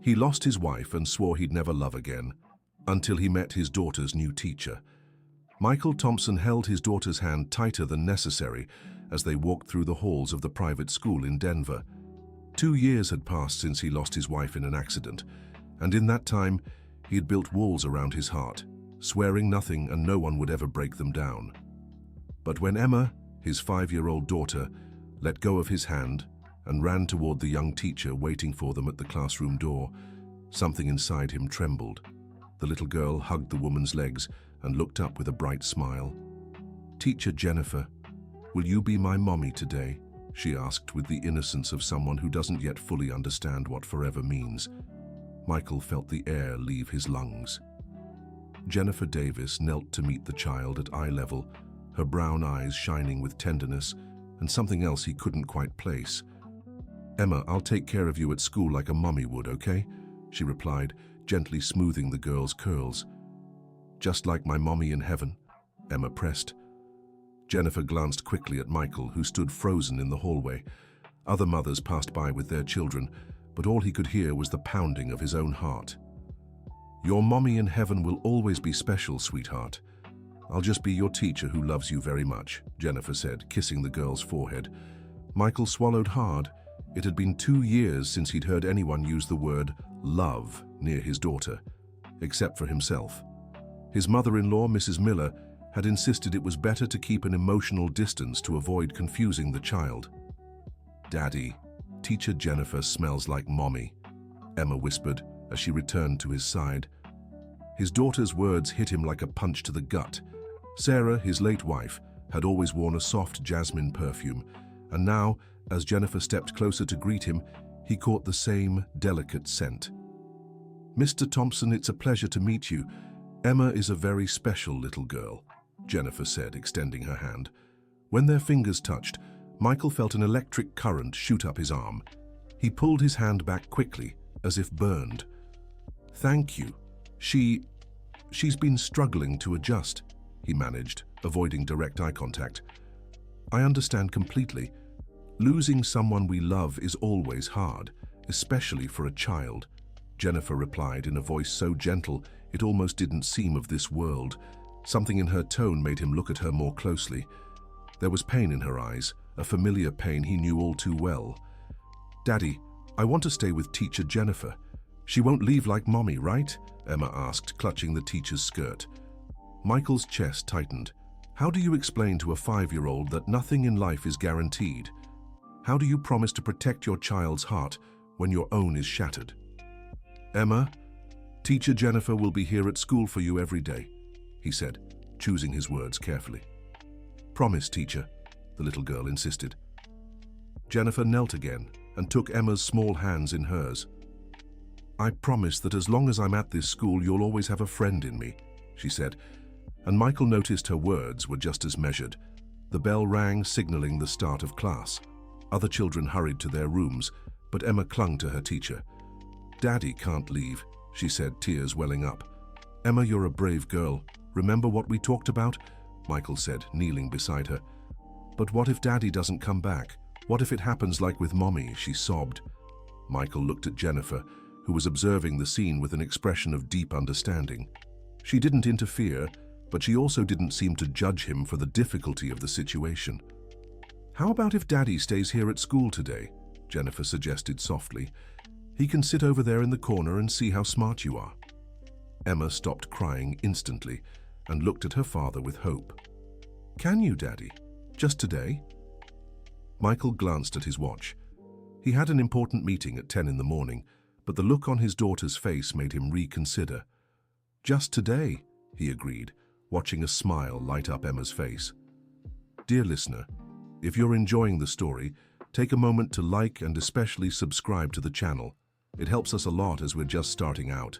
He lost his wife and swore he'd never love again, until he met his daughter's new teacher. Michael Thompson held his daughter's hand tighter than necessary as they walked through the halls of the private school in Denver. 2 years had passed since he lost his wife in an accident, and in that time, he had built walls around his heart, swearing nothing and no one would ever break them down. But when Emma, his 5-year-old daughter, let go of his hand and ran toward the young teacher waiting for them at the classroom door, something inside him trembled. The little girl hugged the woman's legs and looked up with a bright smile. "Teacher Jennifer, will you be my mommy today?" she asked with the innocence of someone who doesn't yet fully understand what forever means. Michael felt the air leave his lungs. Jennifer Davis knelt to meet the child at eye level, her brown eyes shining with tenderness and something else he couldn't quite place. "Emma, I'll take care of you at school like a mommy would, okay?" she replied, gently smoothing the girl's curls. "Just like my mommy in heaven," Emma pressed. Jennifer glanced quickly at Michael, who stood frozen in the hallway. Other mothers passed by with their children, but all he could hear was the pounding of his own heart. "Your mommy in heaven will always be special, sweetheart. I'll just be your teacher who loves you very much," Jennifer said, kissing the girl's forehead. Michael swallowed hard. It had been 2 years since he'd heard anyone use the word love near his daughter, except for himself. His mother-in-law, Mrs. Miller, had insisted it was better to keep an emotional distance to avoid confusing the child. "Daddy, Teacher Jennifer smells like mommy," Emma whispered as she returned to his side. His daughter's words hit him like a punch to the gut. Sarah, his late wife, had always worn a soft jasmine perfume, and now, as Jennifer stepped closer to greet him, he caught the same delicate scent. "Mr. Thompson, it's a pleasure to meet you. Emma is a very special little girl," Jennifer said, extending her hand. When their fingers touched, Michael felt an electric current shoot up his arm. He pulled his hand back quickly, as if burned. "Thank you. She's been struggling to adjust," he managed, avoiding direct eye contact. "I understand completely. Losing someone we love is always hard, especially for a child," Jennifer replied in a voice so gentle it almost didn't seem of this world. Something in her tone made him look at her more closely. There was pain in her eyes, a familiar pain he knew all too well. "Daddy, I want to stay with Teacher Jennifer. She won't leave like mommy, right?" Emma asked, clutching the teacher's skirt. Michael's chest tightened. How do you explain to a 5-year-old that nothing in life is guaranteed? How do you promise to protect your child's heart when your own is shattered? "Emma, Teacher Jennifer will be here at school for you every day," he said, choosing his words carefully. "Promise, teacher," the little girl insisted. Jennifer knelt again and took Emma's small hands in hers. "I promise that as long as I'm at this school, you'll always have a friend in me," she said, and Michael noticed her words were just as measured. The bell rang, signaling the start of class. Other children hurried to their rooms, but Emma clung to her teacher. "Daddy can't leave," she said, tears welling up. "Emma, you're a brave girl. Remember what we talked about?" Michael said, kneeling beside her. "But what if Daddy doesn't come back? What if it happens like with Mommy?" she sobbed. Michael looked at Jennifer, who was observing the scene with an expression of deep understanding. She didn't interfere, but she also didn't seem to judge him for the difficulty of the situation. "How about if Daddy stays here at school today?" Jennifer suggested softly. "He can sit over there in the corner and see how smart you are." Emma stopped crying instantly and looked at her father with hope. "Can you, Daddy? Just today?" Michael glanced at his watch. He had an important meeting at 10 in the morning, but the look on his daughter's face made him reconsider. "Just today," he agreed, watching a smile light up Emma's face. Dear listener, if you're enjoying the story, take a moment to like and especially subscribe to the channel. It helps us a lot as we're just starting out.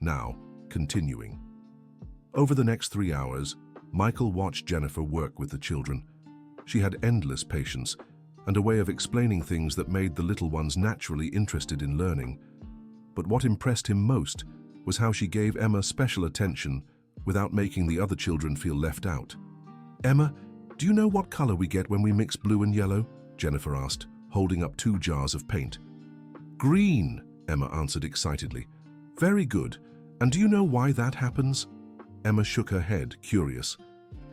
Now, continuing. Over the next 3 hours, Michael watched Jennifer work with the children. She had endless patience and a way of explaining things that made the little ones naturally interested in learning. But what impressed him most was how she gave Emma special attention without making the other children feel left out. "Emma, do you know what color we get when we mix blue and yellow?" Jennifer asked, holding up 2 jars of paint. "Green," Emma answered excitedly. Very good. And do you know why that happens? Emma shook her head, curious.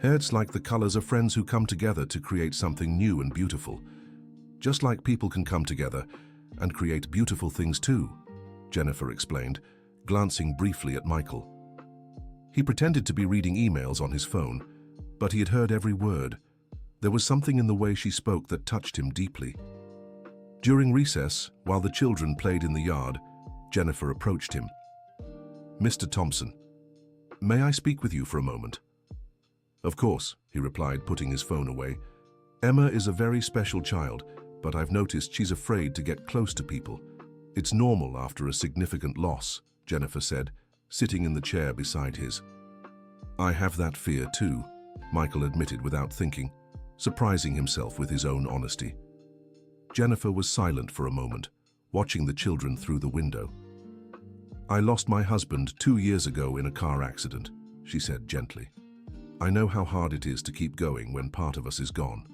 It's like the colors of friends who come together to create something new and beautiful. Just like people can come together and create beautiful things too, Jennifer explained, glancing briefly at Michael. He pretended to be reading emails on his phone, but he had heard every word. There was something in the way she spoke that touched him deeply. During recess, while the children played in the yard, Jennifer approached him. Mr. Thompson, may I speak with you for a moment? Of course, he replied, putting his phone away. Emma is a very special child, but I've noticed she's afraid to get close to people. It's normal after a significant loss, Jennifer said, sitting in the chair beside his. I have that fear too, Michael admitted without thinking, surprising himself with his own honesty. Jennifer was silent for a moment, watching the children through the window. I lost my husband 2 years ago in a car accident, she said gently. I know how hard it is to keep going when part of us is gone.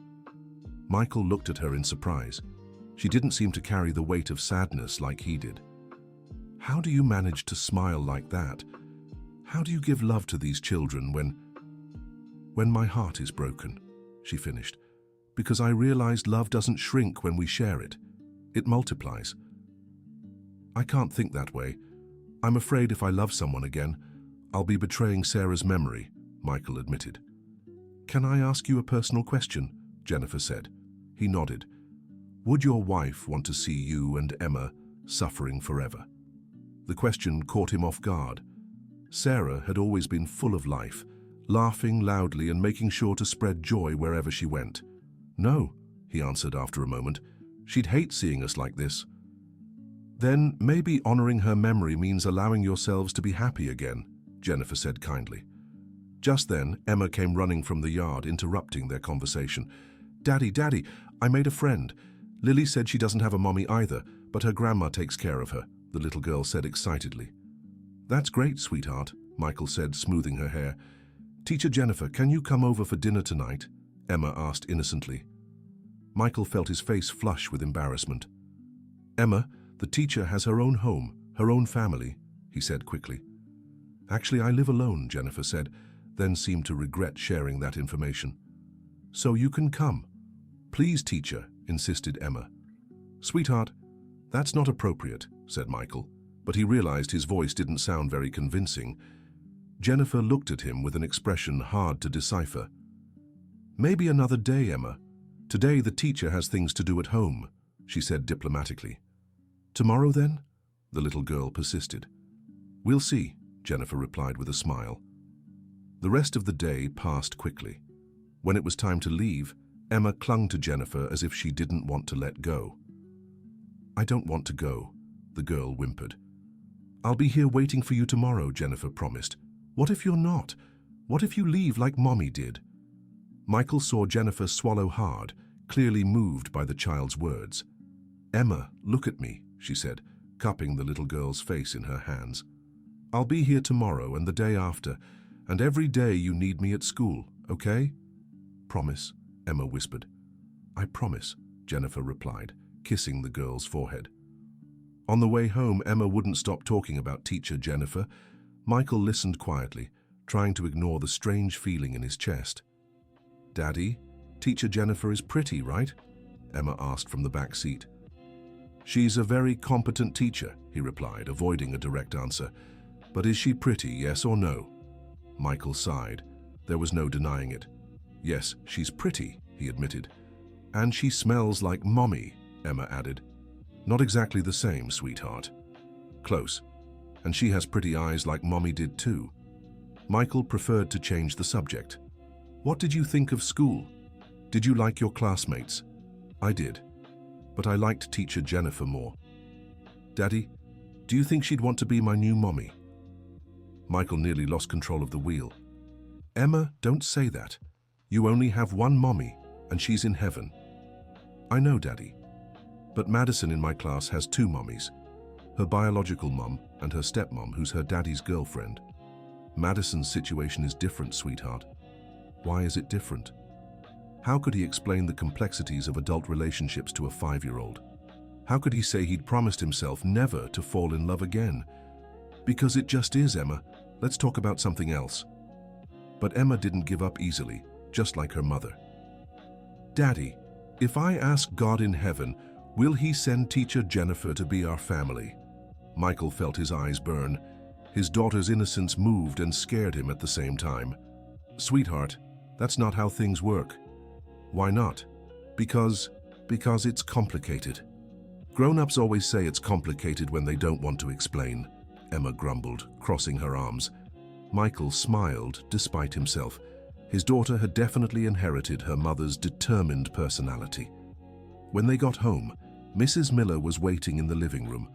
Michael looked at her in surprise. She didn't seem to carry the weight of sadness like he did. How do you manage to smile like that? How do you give love to these children when my heart is broken, she finished, because I realized love doesn't shrink when we share it. It multiplies. I can't think that way. I'm afraid if I love someone again, I'll be betraying Sarah's memory, Michael admitted. Can I ask you a personal question? Jennifer said. He nodded. Would your wife want to see you and Emma suffering forever? The question caught him off guard. Sarah had always been full of life, laughing loudly and making sure to spread joy wherever she went. No, he answered after a moment. She'd hate seeing us like this. Then maybe honoring her memory means allowing yourselves to be happy again, Jennifer said kindly. Just then, Emma came running from the yard, interrupting their conversation. Daddy, Daddy, I made a friend. Lily said she doesn't have a mommy either, but her grandma takes care of her, the little girl said excitedly. That's great, sweetheart, Michael said, smoothing her hair. Teacher Jennifer, can you come over for dinner tonight? Emma asked innocently. Michael felt his face flush with embarrassment. Emma, the teacher has her own home, her own family, he said quickly. Actually, I live alone, Jennifer said, then seemed to regret sharing that information. So you can come. Please, teacher, insisted Emma. Sweetheart, that's not appropriate, said Michael, but he realized his voice didn't sound very convincing. Jennifer looked at him with an expression hard to decipher. Maybe another day, Emma. Today the teacher has things to do at home, she said diplomatically. Tomorrow then? The little girl persisted. We'll see, Jennifer replied with a smile. The rest of the day passed quickly. When it was time to leave, Emma clung to Jennifer as if she didn't want to let go. I don't want to go, the girl whimpered. I'll be here waiting for you tomorrow, Jennifer promised. What if you're not? What if you leave like Mommy did? Michael saw Jennifer swallow hard, clearly moved by the child's words. Emma, look at me, she said, cupping the little girl's face in her hands. I'll be here tomorrow and the day after, and every day you need me at school, okay? Promise, Emma whispered. I promise, Jennifer replied, kissing the girl's forehead. On the way home, Emma wouldn't stop talking about teacher Jennifer. Michael listened quietly, trying to ignore the strange feeling in his chest. Daddy, teacher Jennifer is pretty, right? Emma asked from the back seat. She's a very competent teacher, he replied, avoiding a direct answer. But is she pretty, yes or no? Michael sighed. There was no denying it. Yes, she's pretty, he admitted. And she smells like Mommy, Emma added. Not exactly the same, sweetheart. Close. And she has pretty eyes like Mommy did too. Michael preferred to change the subject. What did you think of school? Did you like your classmates? I did. But I liked teacher Jennifer more. Daddy, do you think she'd want to be my new mommy? Michael nearly lost control of the wheel. Emma, don't say that. You only have one mommy, and she's in heaven. I know, Daddy. But Madison in my class has 2 mommies. Her biological mom and her stepmom, who's her daddy's girlfriend. Madison's situation is different, sweetheart. Why is it different? How could he explain the complexities of adult relationships to a 5-year-old? How could he say he'd promised himself never to fall in love again? Because it just is, Emma. Let's talk about something else. But Emma didn't give up easily, just like her mother. Daddy, if I ask God in heaven, will he send teacher Jennifer to be our family? Michael felt his eyes burn. His daughter's innocence moved and scared him at the same time. Sweetheart, that's not how things work. Why not? Because it's complicated. Grown-ups always say it's complicated when they don't want to explain, Emma grumbled, crossing her arms. Michael smiled despite himself. His daughter had definitely inherited her mother's determined personality. When they got home, Mrs. Miller was waiting in the living room.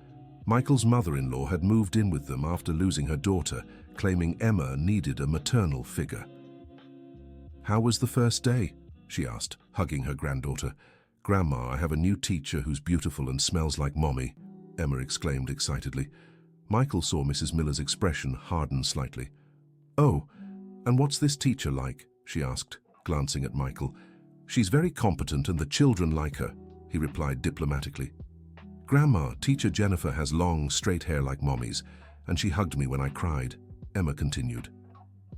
Michael's mother-in-law had moved in with them after losing her daughter, claiming Emma needed a maternal figure. "How was the first day?" she asked, hugging her granddaughter. "Grandma, I have a new teacher who's beautiful and smells like Mommy," Emma exclaimed excitedly. Michael saw Mrs. Miller's expression harden slightly. "Oh, and what's this teacher like?" she asked, glancing at Michael. "She's very competent and the children like her," he replied diplomatically. "Grandma, teacher Jennifer has long, straight hair like Mommy's, and she hugged me when I cried," Emma continued.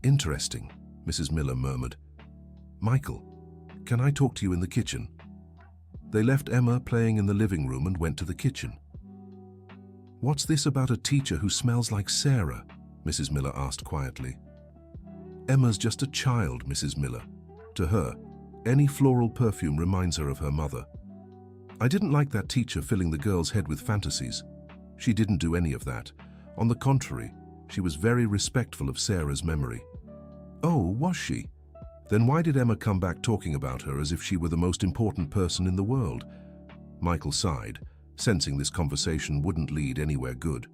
"Interesting," Mrs. Miller murmured. "Michael, can I talk to you in the kitchen?" They left Emma playing in the living room and went to the kitchen. "What's this about a teacher who smells like Sarah?" Mrs. Miller asked quietly. "Emma's just a child, Mrs. Miller. To her, any floral perfume reminds her of her mother. I didn't like that teacher filling the girl's head with fantasies. She didn't do any of that. On the contrary, she was very respectful of Sarah's memory." "Oh, was she? Then why did Emma come back talking about her as if she were the most important person in the world?" Michael sighed, sensing this conversation wouldn't lead anywhere good.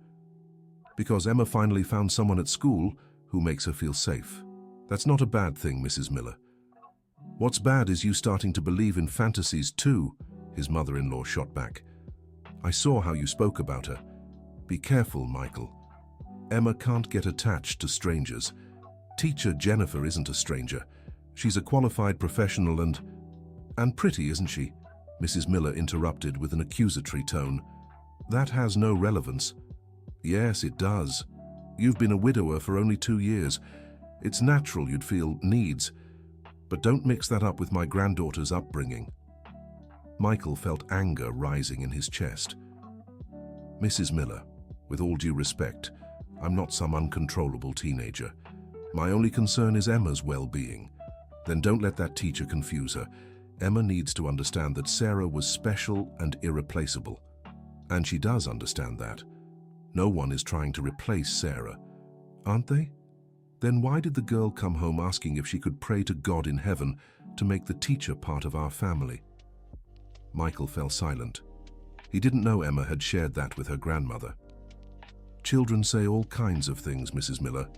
"Because Emma finally found someone at school who makes her feel safe. That's not a bad thing, Mrs. Miller. What's bad is you starting to believe in fantasies too," his mother-in-law shot back. "I saw how you spoke about her. Be careful, Michael. Emma can't get attached to strangers. Teacher Jennifer isn't a stranger. She's a qualified professional and pretty, isn't she?" Mrs. Miller interrupted with an accusatory tone. "That has no relevance." "Yes, it does. You've been a widower for only 2 years. It's natural you'd feel needs. But don't mix that up with my granddaughter's upbringing." Michael felt anger rising in his chest. "Mrs. Miller, with all due respect, I'm not some uncontrollable teenager. My only concern is Emma's well-being. Then don't let that teacher confuse her. Emma needs to understand that Sarah was special and irreplaceable. And she does understand that. No one is trying to replace Sarah. Aren't they? Then why did the girl come home asking if she could pray to God in heaven to make the teacher part of our family?" Michael fell silent. He didn't know Emma had shared that with her grandmother. "Children say all kinds of things, Mrs. Miller.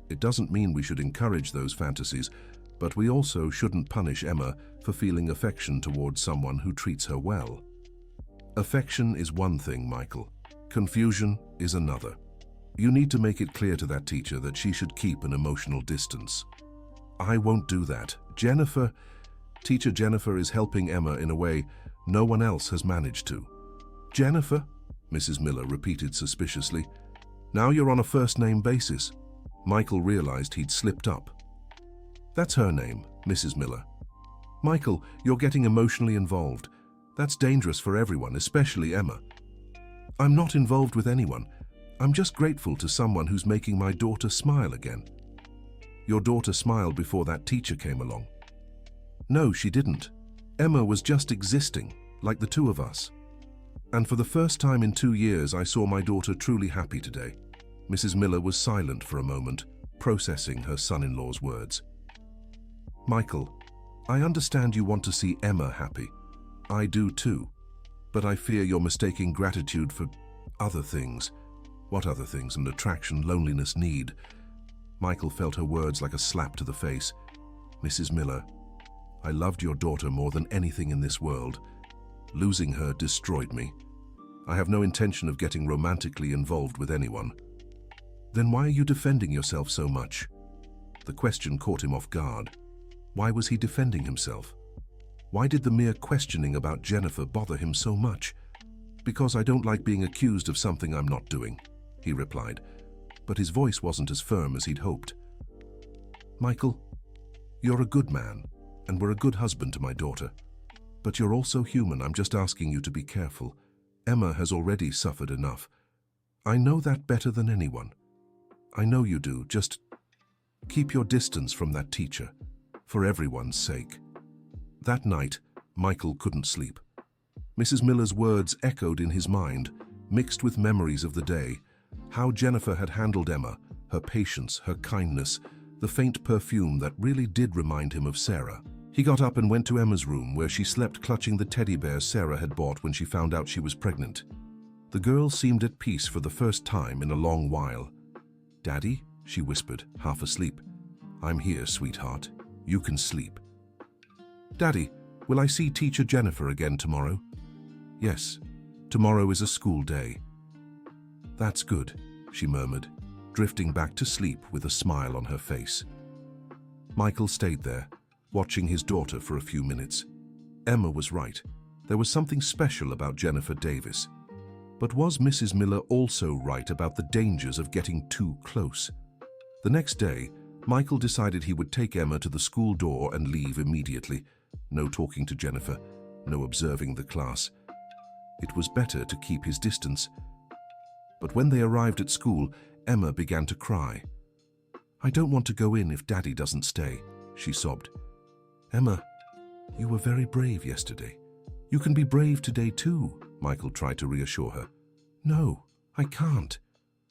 It doesn't mean we should encourage those fantasies, but we also shouldn't punish Emma for feeling affection towards someone who treats her well. Affection is one thing, Michael. Confusion is another. You need to make it clear to that teacher that she should keep an emotional distance." "I won't do that. Teacher Jennifer is helping Emma in a way no one else has managed to." "Jennifer?" Mrs. Miller repeated suspiciously. "Now you're on a first-name basis." Michael realized he'd slipped up. "That's her name, Mrs. Miller." "Michael, you're getting emotionally involved. That's dangerous for everyone, especially Emma." "I'm not involved with anyone. I'm just grateful to someone who's making my daughter smile again." "Your daughter smiled before that teacher came along." "No, she didn't. Emma was just existing, like the two of us. And for the first time in 2 years, I saw my daughter truly happy today." Mrs. Miller was silent for a moment, processing her son-in-law's words. "Michael, I understand you want to see Emma happy. I do too. But I fear you're mistaking gratitude for other things." "What other things? And attraction, loneliness, need?" Michael felt her words like a slap to the face. "Mrs. Miller, I loved your daughter more than anything in this world. Losing her destroyed me. I have no intention of getting romantically involved with anyone." "Then why are you defending yourself so much?" The question caught him off guard. Why was he defending himself? Why did the mere questioning about Jennifer bother him so much? Because I don't like being accused of something I'm not doing, he replied, but his voice wasn't as firm as he'd hoped. Michael, you're a good man, and we're a good husband to my daughter. But you're also human. I'm just asking you to be careful. Emma has already suffered enough. I know that better than anyone. I know you do. Just keep your distance from that teacher, for everyone's sake. That night, Michael couldn't sleep. Mrs. Miller's words echoed in his mind, mixed with memories of the day, how Jennifer had handled Emma, her patience, her kindness, the faint perfume that really did remind him of Sarah. He got up and went to Emma's room, where she slept clutching the teddy bear Sarah had bought when she found out she was pregnant. The girl seemed at peace for the first time in a long while. "Daddy?" she whispered, half asleep. "I'm here, sweetheart. You can sleep." "Daddy, will I see Teacher Jennifer again tomorrow?" "Yes. Tomorrow is a school day." "That's good," she murmured, drifting back to sleep with a smile on her face. Michael stayed there, watching his daughter for a few minutes. Emma was right. There was something special about Jennifer Davis. But was Mrs. Miller also right about the dangers of getting too close? The next day, Michael decided he would take Emma to the school door and leave immediately. No talking to Jennifer, no observing the class. It was better to keep his distance. But when they arrived at school, Emma began to cry. "I don't want to go in if Daddy doesn't stay," she sobbed. "Emma, you were very brave yesterday. You can be brave today too," Michael tried to reassure her. "No, I can't.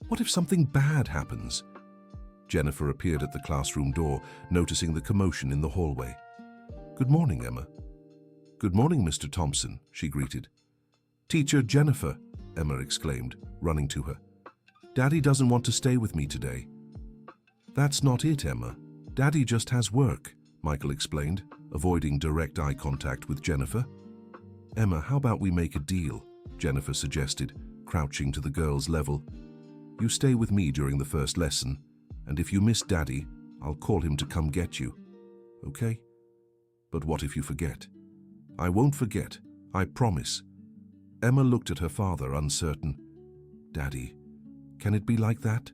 What if something bad happens?" Jennifer appeared at the classroom door, noticing the commotion in the hallway. "Good morning, Emma." "Good morning, Mr. Thompson," she greeted. "Teacher Jennifer," Emma exclaimed, running to her. "Daddy doesn't want to stay with me today." "That's not it, Emma. Daddy just has work," Michael explained, avoiding direct eye contact with Jennifer. "Emma, how about we make a deal?" Jennifer suggested, crouching to the girl's level. "You stay with me during the first lesson, and if you miss Daddy, I'll call him to come get you. Okay? But what if you forget?" "I won't forget. I promise." Emma looked at her father, uncertain. "Daddy, can it be like that?"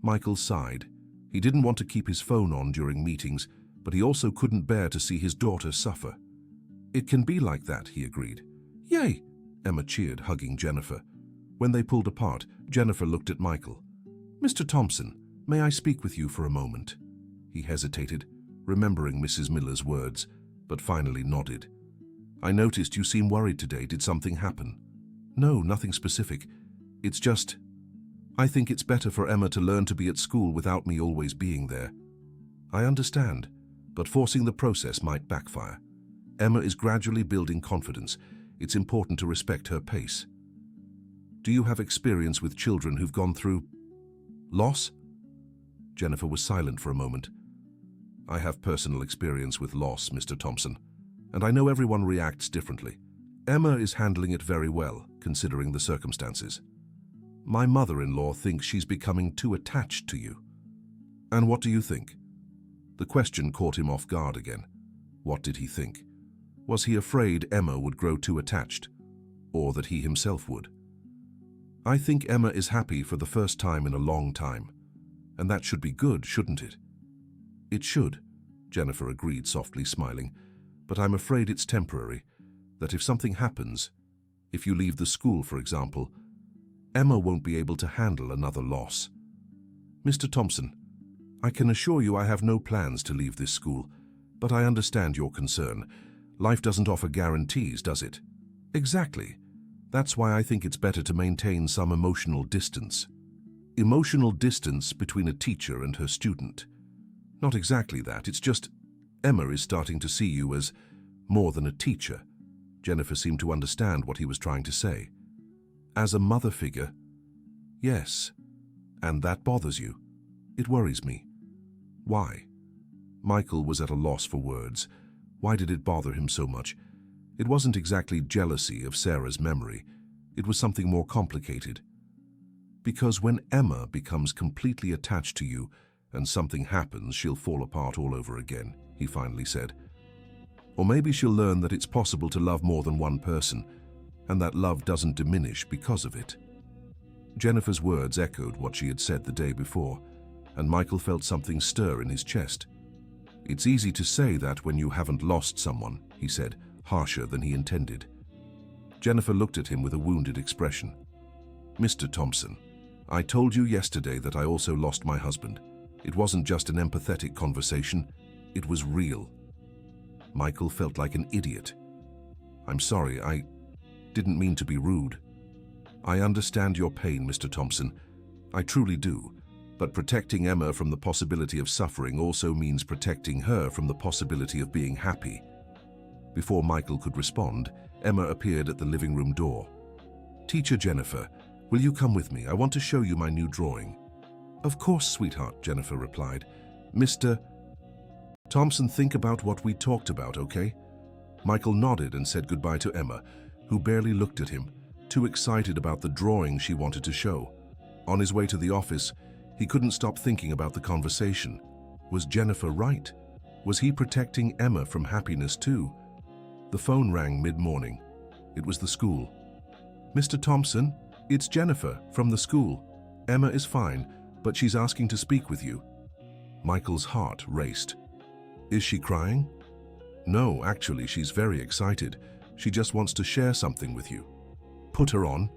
Michael sighed. He didn't want to keep his phone on during meetings, but he also couldn't bear to see his daughter suffer. "It can be like that," he agreed. "Yay!" Emma cheered, hugging Jennifer. When they pulled apart, Jennifer looked at Michael. "Mr. Thompson, may I speak with you for a moment?" He hesitated, remembering Mrs. Miller's words, but finally nodded. "I noticed you seem worried today. Did something happen?" "No, nothing specific. It's just, I think it's better for Emma to learn to be at school without me always being there." "I understand, but forcing the process might backfire. Emma is gradually building confidence. It's important to respect her pace." "Do you have experience with children who've gone through loss?" Jennifer was silent for a moment. "I have personal experience with loss, Mr. Thompson, and I know everyone reacts differently. Emma is handling it very well, considering the circumstances. My mother-in-law thinks she's becoming too attached to you." "And what do you think?" The question caught him off guard again. What did he think? Was he afraid Emma would grow too attached, or that he himself would? "I think Emma is happy for the first time in a long time, and that should be good, shouldn't it?" "It should," Jennifer agreed, softly smiling, "but I'm afraid it's temporary, that if something happens, if you leave the school, for example, Emma won't be able to handle another loss." "Mr. Thompson, I can assure you I have no plans to leave this school, but I understand your concern. Life doesn't offer guarantees, does it?" "Exactly. That's why I think it's better to maintain some emotional distance." "Emotional distance between a teacher and her student?" "Not exactly that. It's just Emma is starting to see you as more than a teacher." Jennifer seemed to understand what he was trying to say. "As a mother figure?" "Yes. And that bothers you?" "It worries me." "Why?" Michael was at a loss for words. Why did it bother him so much? It wasn't exactly jealousy of Sarah's memory. It was something more complicated. "Because when Emma becomes completely attached to you and something happens, she'll fall apart all over again," he finally said. "Or maybe she'll learn that it's possible to love more than one person, and that love doesn't diminish because of it. Jennifer's words echoed what she had said the day before, and Michael felt something stir in his chest. "It's easy to say that when you haven't lost someone," he said, harsher than he intended. Jennifer looked at him with a wounded expression. "Mr. Thompson, I told you yesterday that I also lost my husband. It wasn't just an empathetic conversation, it was real." Michael felt like an idiot. "I'm sorry, I didn't mean to be rude. I understand your pain, Mr. Thompson. I truly do. But protecting Emma from the possibility of suffering also means protecting her from the possibility of being happy." Before Michael could respond, Emma appeared at the living room door. "Teacher Jennifer, will you come with me? I want to show you my new drawing." "Of course, sweetheart," Jennifer replied. "Mr. Thompson, think about what we talked about, okay?" Michael nodded and said goodbye to Emma, who barely looked at him, too excited about the drawing she wanted to show. On his way to the office, he couldn't stop thinking about the conversation. Was Jennifer right? Was he protecting Emma from happiness too? The phone rang mid-morning. It was the school. "Mr. Thompson, it's Jennifer from the school. Emma is fine, but she's asking to speak with you." Michael's heart raced. "Is she crying?" "No, actually, she's very excited. She just wants to share something with you." "Put her on."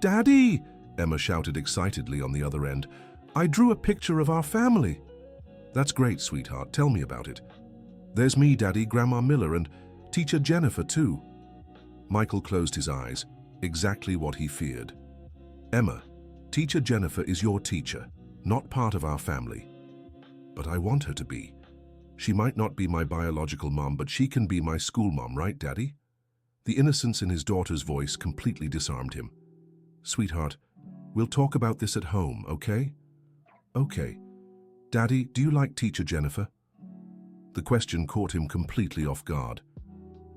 "Daddy!" Emma shouted excitedly on the other end. "I drew a picture of our family." "That's great, sweetheart. Tell me about it." "There's me, Daddy, Grandma Miller, and Teacher Jennifer, too." Michael closed his eyes, exactly what he feared. "Emma, Teacher Jennifer is your teacher, not part of our family." "But I want her to be. She might not be my biological mom, but she can be my school mom, right, Daddy?" The innocence in his daughter's voice completely disarmed him. "Sweetheart, we'll talk about this at home, okay?" "Okay. Daddy, do you like Teacher Jennifer?" The question caught him completely off guard.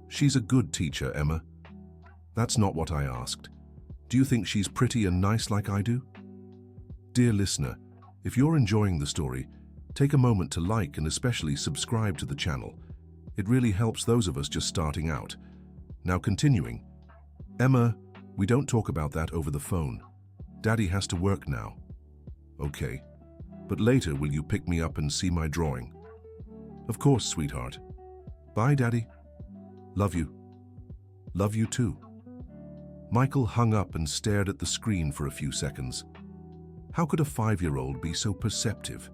"She's a good teacher, Emma." "That's not what I asked. Do you think she's pretty and nice like I do?" Dear listener, if you're enjoying the story, take a moment to like and especially subscribe to the channel. It really helps those of us just starting out. Now continuing. "Emma, we don't talk about that over the phone. Daddy has to work now." "Okay. But later will you pick me up and see my drawing?" "Of course, sweetheart. Bye, Daddy. Love you." "Love you too." Michael hung up and stared at the screen for a few seconds. How could a 5-year-old be so perceptive?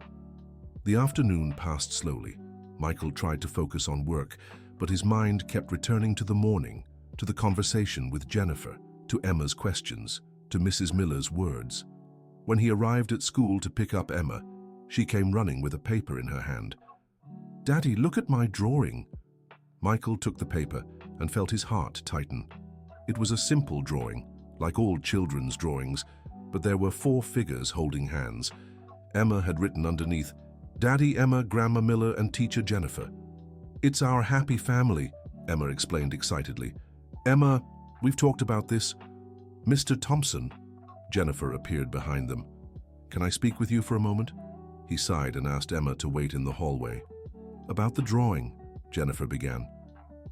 The afternoon passed slowly. Michael tried to focus on work, but his mind kept returning to the morning, to the conversation with Jennifer, to Emma's questions, to Mrs. Miller's words. When he arrived at school to pick up Emma, she came running with a paper in her hand. "Daddy, look at my drawing." Michael took the paper and felt his heart tighten. It was a simple drawing, like all children's drawings, but there were 4 figures holding hands. Emma had written underneath, "Daddy, Emma, Grandma Miller, and Teacher Jennifer." "It's our happy family," Emma explained excitedly. "Emma, we've talked about this." "Mr. Thompson," Jennifer appeared behind them. "Can I speak with you for a moment?" He sighed and asked Emma to wait in the hallway. "About the drawing," Jennifer began.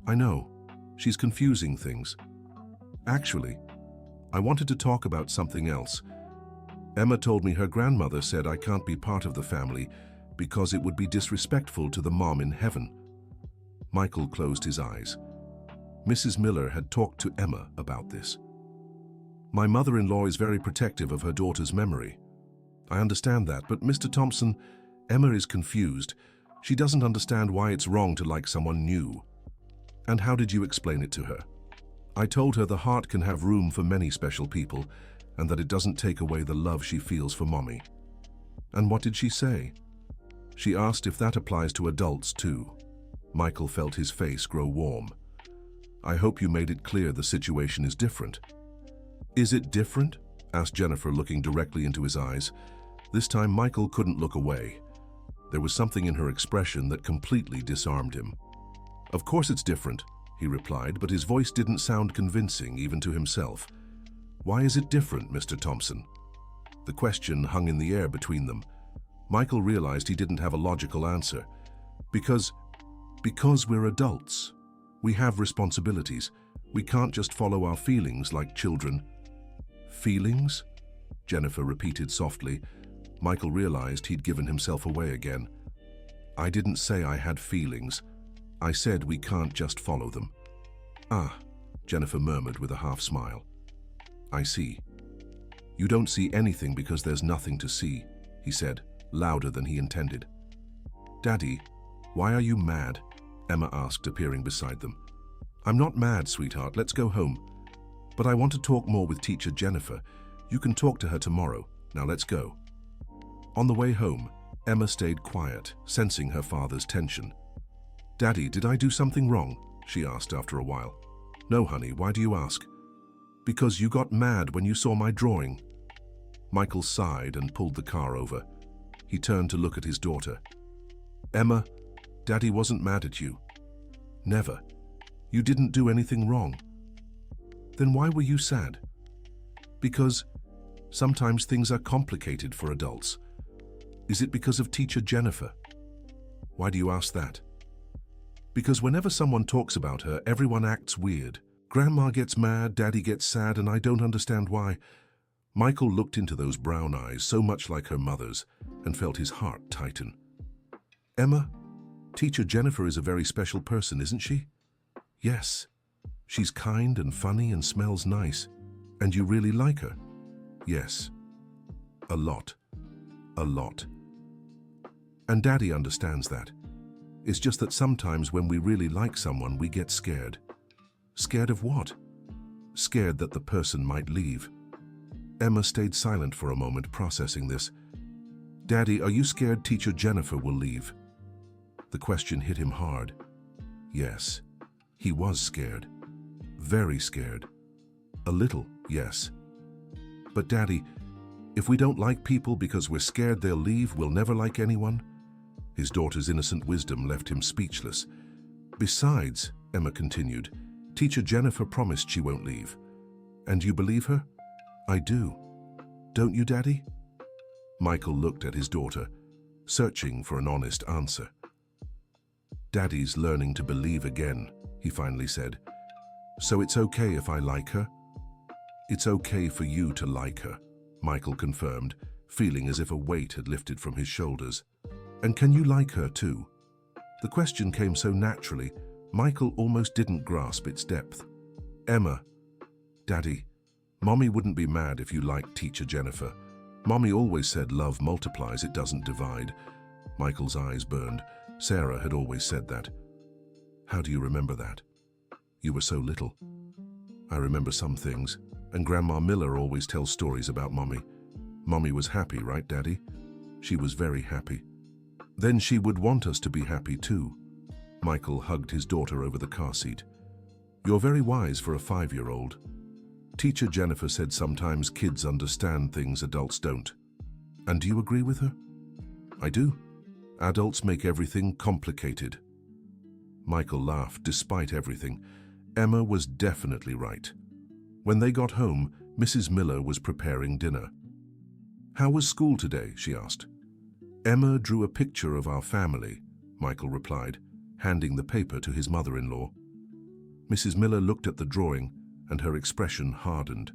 "I know, she's confusing things. Actually, I wanted to talk about something else. Emma told me her grandmother said I can't be part of the family because it would be disrespectful to the mom in heaven." Michael closed his eyes. Mrs. Miller had talked to Emma about this. "My mother-in-law is very protective of her daughter's memory." "I understand that, but Mr. Thompson, Emma is confused. She doesn't understand why it's wrong to like someone new." "And how did you explain it to her?" "I told her the heart can have room for many special people and that it doesn't take away the love she feels for mommy." "And what did she say?" "She asked if that applies to adults too." Michael felt his face grow warm. "I hope you made it clear the situation is different." "Is it different?" asked Jennifer, looking directly into his eyes. This time Michael couldn't look away. There was something in her expression that completely disarmed him. "Of course it's different," he replied, but his voice didn't sound convincing even to himself. "Why is it different, Mr. Thompson?" The question hung in the air between them. Michael realized he didn't have a logical answer. Because we're adults. We have responsibilities. We can't just follow our feelings like children. Feelings? Jennifer repeated softly. Michael realized he'd given himself away again. I didn't say I had feelings. I said we can't just follow them. Ah, Jennifer murmured with a half smile. I see. You don't see anything because there's nothing to see, he said, louder than he intended. Daddy, why are you mad? Emma asked, appearing beside them. I'm not mad, sweetheart. Let's go home. But I want to talk more with teacher Jennifer. You can talk to her tomorrow. Now let's go. On the way home, Emma stayed quiet, sensing her father's tension. Daddy, did I do something wrong? She asked after a while. No, honey, why do you ask? Because you got mad when you saw my drawing. Michael sighed and pulled the car over. He turned to look at his daughter. Emma, Daddy wasn't mad at you. Never. You didn't do anything wrong. Then why were you sad? Because sometimes things are complicated for adults. Is it because of teacher Jennifer? Why do you ask that? Because whenever someone talks about her, everyone acts weird. Grandma gets mad, Daddy gets sad, and I don't understand why. Michael looked into those brown eyes, so much like her mother's, and felt his heart tighten. Emma, teacher Jennifer is a very special person, isn't she? Yes. She's kind and funny and smells nice. And you really like her? Yes. A lot. A lot. And Daddy understands that. It's just that sometimes when we really like someone, we get scared. Scared of what? Scared that the person might leave. Emma stayed silent for a moment, processing this. Daddy, are you scared teacher Jennifer will leave? The question hit him hard. Yes, he was scared. Very scared. A little, yes. But Daddy, if we don't like people because we're scared they'll leave, we'll never like anyone? His daughter's innocent wisdom left him speechless. Besides, Emma continued, teacher Jennifer promised she won't leave. And you believe her? I do. Don't you, Daddy? Michael looked at his daughter, searching for an honest answer. Daddy's learning to believe again, he finally said. So it's okay if I like her? It's okay for you to like her, Michael confirmed, feeling as if a weight had lifted from his shoulders. And can you like her too? The question came so naturally, Michael almost didn't grasp its depth. Emma, Daddy, Mommy wouldn't be mad if you liked teacher Jennifer. Mommy always said love multiplies, it doesn't divide. Michael's eyes burned. Sarah had always said that. How do you remember that? You were so little. I remember some things, and Grandma Miller always tells stories about Mommy. Mommy was happy, right, Daddy? She was very happy. Then she would want us to be happy too. Michael hugged his daughter over the car seat. You're very wise for a 5-year-old. Teacher Jennifer said sometimes kids understand things adults don't. And do you agree with her? I do. Adults make everything complicated. Michael laughed. Despite everything, Emma was definitely right. When they got home, Mrs. Miller was preparing dinner. How was school today? She asked. Emma drew a picture of our family, Michael replied, handing the paper to his mother-in-law. Mrs. Miller looked at the drawing, and her expression hardened.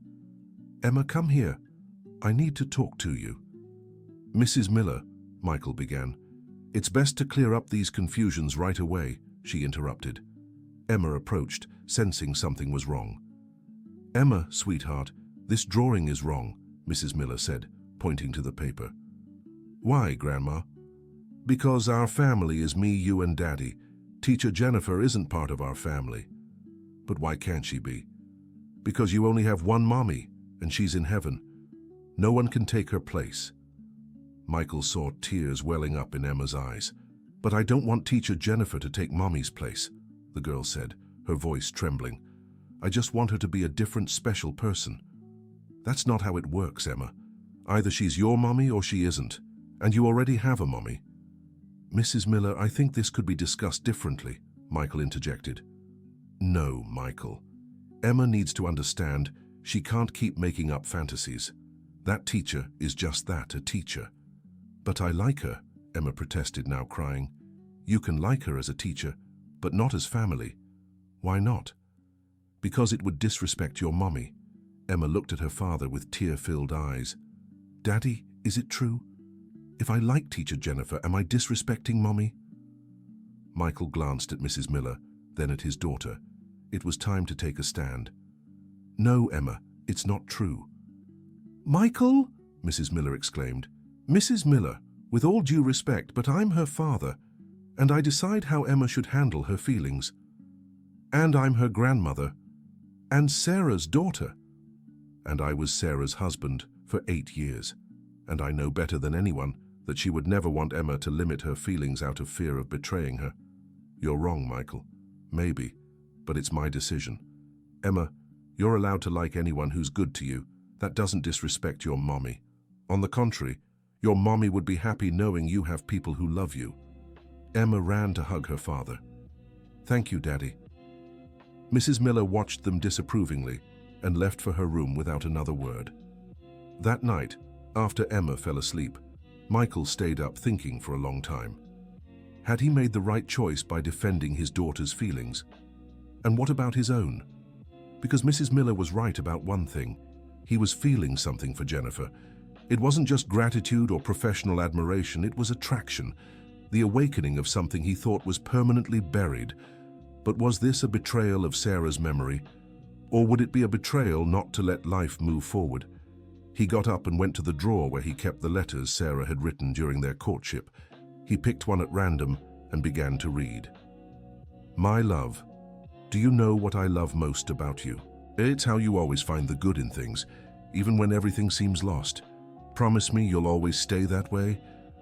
Emma, come here. I need to talk to you. Mrs. Miller, Michael began. It's best to clear up these confusions right away, she interrupted. Emma approached, sensing something was wrong. Emma, sweetheart, this drawing is wrong, Mrs. Miller said, pointing to the paper. Why, Grandma? Because our family is me, you, and Daddy. Teacher Jennifer isn't part of our family. But why can't she be? Because you only have one Mommy, and she's in heaven. No one can take her place. Michael saw tears welling up in Emma's eyes. But I don't want teacher Jennifer to take Mommy's place, the girl said, her voice trembling. I just want her to be a different, special person. That's not how it works, Emma. Either she's your Mommy or she isn't, and you already have a Mommy. Mrs. Miller, I think this could be discussed differently, Michael interjected. No, Michael. Emma needs to understand she can't keep making up fantasies. That teacher is just that, a teacher. But I like her, Emma protested, now crying. You can like her as a teacher, but not as family. Why not? Because it would disrespect your mommy. Emma looked at her father with tear-filled eyes. Daddy, is it true? If I like Teacher Jennifer, am I disrespecting mommy? Michael glanced at Mrs. Miller, then at his daughter. It was time to take a stand. No, Emma, it's not true. Michael, Mrs. Miller exclaimed. Mrs. Miller, with all due respect, but I'm her father, and I decide how Emma should handle her feelings. And I'm her grandmother, and Sarah's daughter. And I was Sarah's husband for 8 years, and I know better than anyone that she would never want Emma to limit her feelings out of fear of betraying her. You're wrong, Michael. Maybe, but it's my decision. Emma, you're allowed to like anyone who's good to you. That doesn't disrespect your mommy. On the contrary, your mommy would be happy knowing you have people who love you. Emma ran to hug her father. Thank you, Daddy. Mrs. Miller watched them disapprovingly and left for her room without another word. That night, after Emma fell asleep, Michael stayed up thinking for a long time. Had he made the right choice by defending his daughter's feelings? And what about his own? Because Mrs. Miller was right about one thing. He was feeling something for Jennifer. It wasn't just gratitude or professional admiration, it was attraction, the awakening of something he thought was permanently buried. But was this a betrayal of Sarah's memory? Or would it be a betrayal not to let life move forward? He got up and went to the drawer where he kept the letters Sarah had written during their courtship. He picked one at random and began to read. My love, do you know what I love most about you? It's how you always find the good in things, even when everything seems lost. Promise me you'll always stay that way.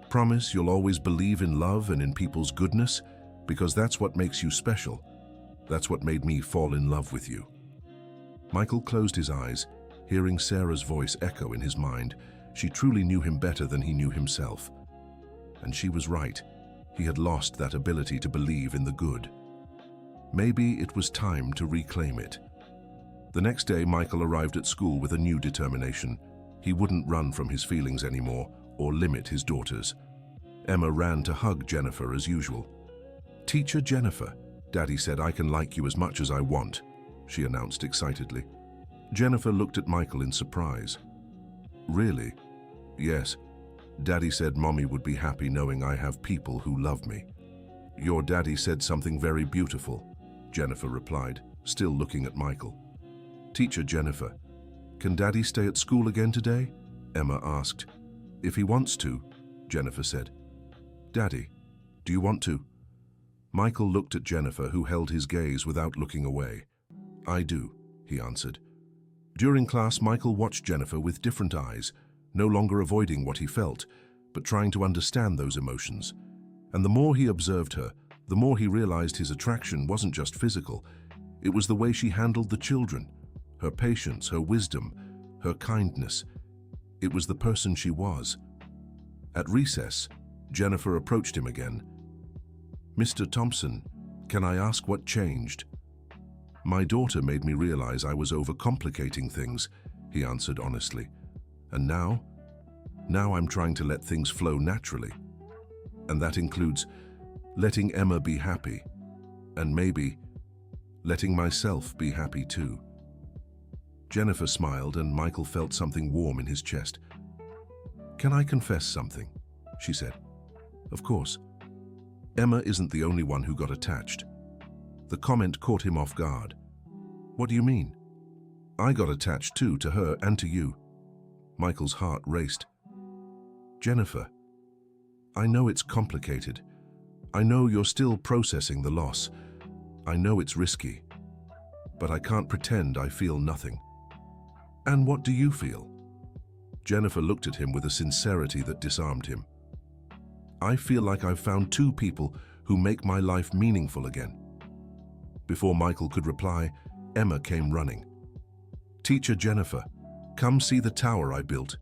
Promise you'll always believe in love and in people's goodness, because that's what makes you special. That's what made me fall in love with you. Michael closed his eyes, hearing Sarah's voice echo in his mind. She truly knew him better than he knew himself. And she was right. He had lost that ability to believe in the good. Maybe it was time to reclaim it. The next day, Michael arrived at school with a new determination. He wouldn't run from his feelings anymore or limit his daughters. Emma ran to hug Jennifer as usual. Teacher Jennifer, Daddy said I can like you as much as I want, she announced excitedly. Jennifer looked at Michael in surprise. Really? Yes. Daddy said Mommy would be happy knowing I have people who love me. Your daddy said something very beautiful, Jennifer replied, still looking at Michael. Teacher Jennifer, can Daddy stay at school again today? Emma asked. If he wants to, Jennifer said. Daddy, do you want to? Michael looked at Jennifer, who held his gaze without looking away. I do, he answered. During class, Michael watched Jennifer with different eyes, no longer avoiding what he felt, but trying to understand those emotions. And the more he observed her, the more he realized his attraction wasn't just physical. It was the way she handled the children, her patience, her wisdom, her kindness. It was the person she was. At recess, Jennifer approached him again. Mr. Thompson, can I ask what changed? My daughter made me realize I was overcomplicating things, he answered honestly. And now I'm trying to let things flow naturally. And that includes letting Emma be happy, and maybe letting myself be happy too. Jennifer smiled, and Michael felt something warm in his chest. Can I confess something? She said. Of course. Emma isn't the only one who got attached. The comment caught him off guard. What do you mean? I got attached too, to her and to you. Michael's heart raced. Jennifer, I know it's complicated. I know you're still processing the loss. I know it's risky. But I can't pretend I feel nothing. And what do you feel? Jennifer looked at him with a sincerity that disarmed him. I feel like I've found two people who make my life meaningful again. Before Michael could reply, Emma came running. Teacher Jennifer, come see the tower I built.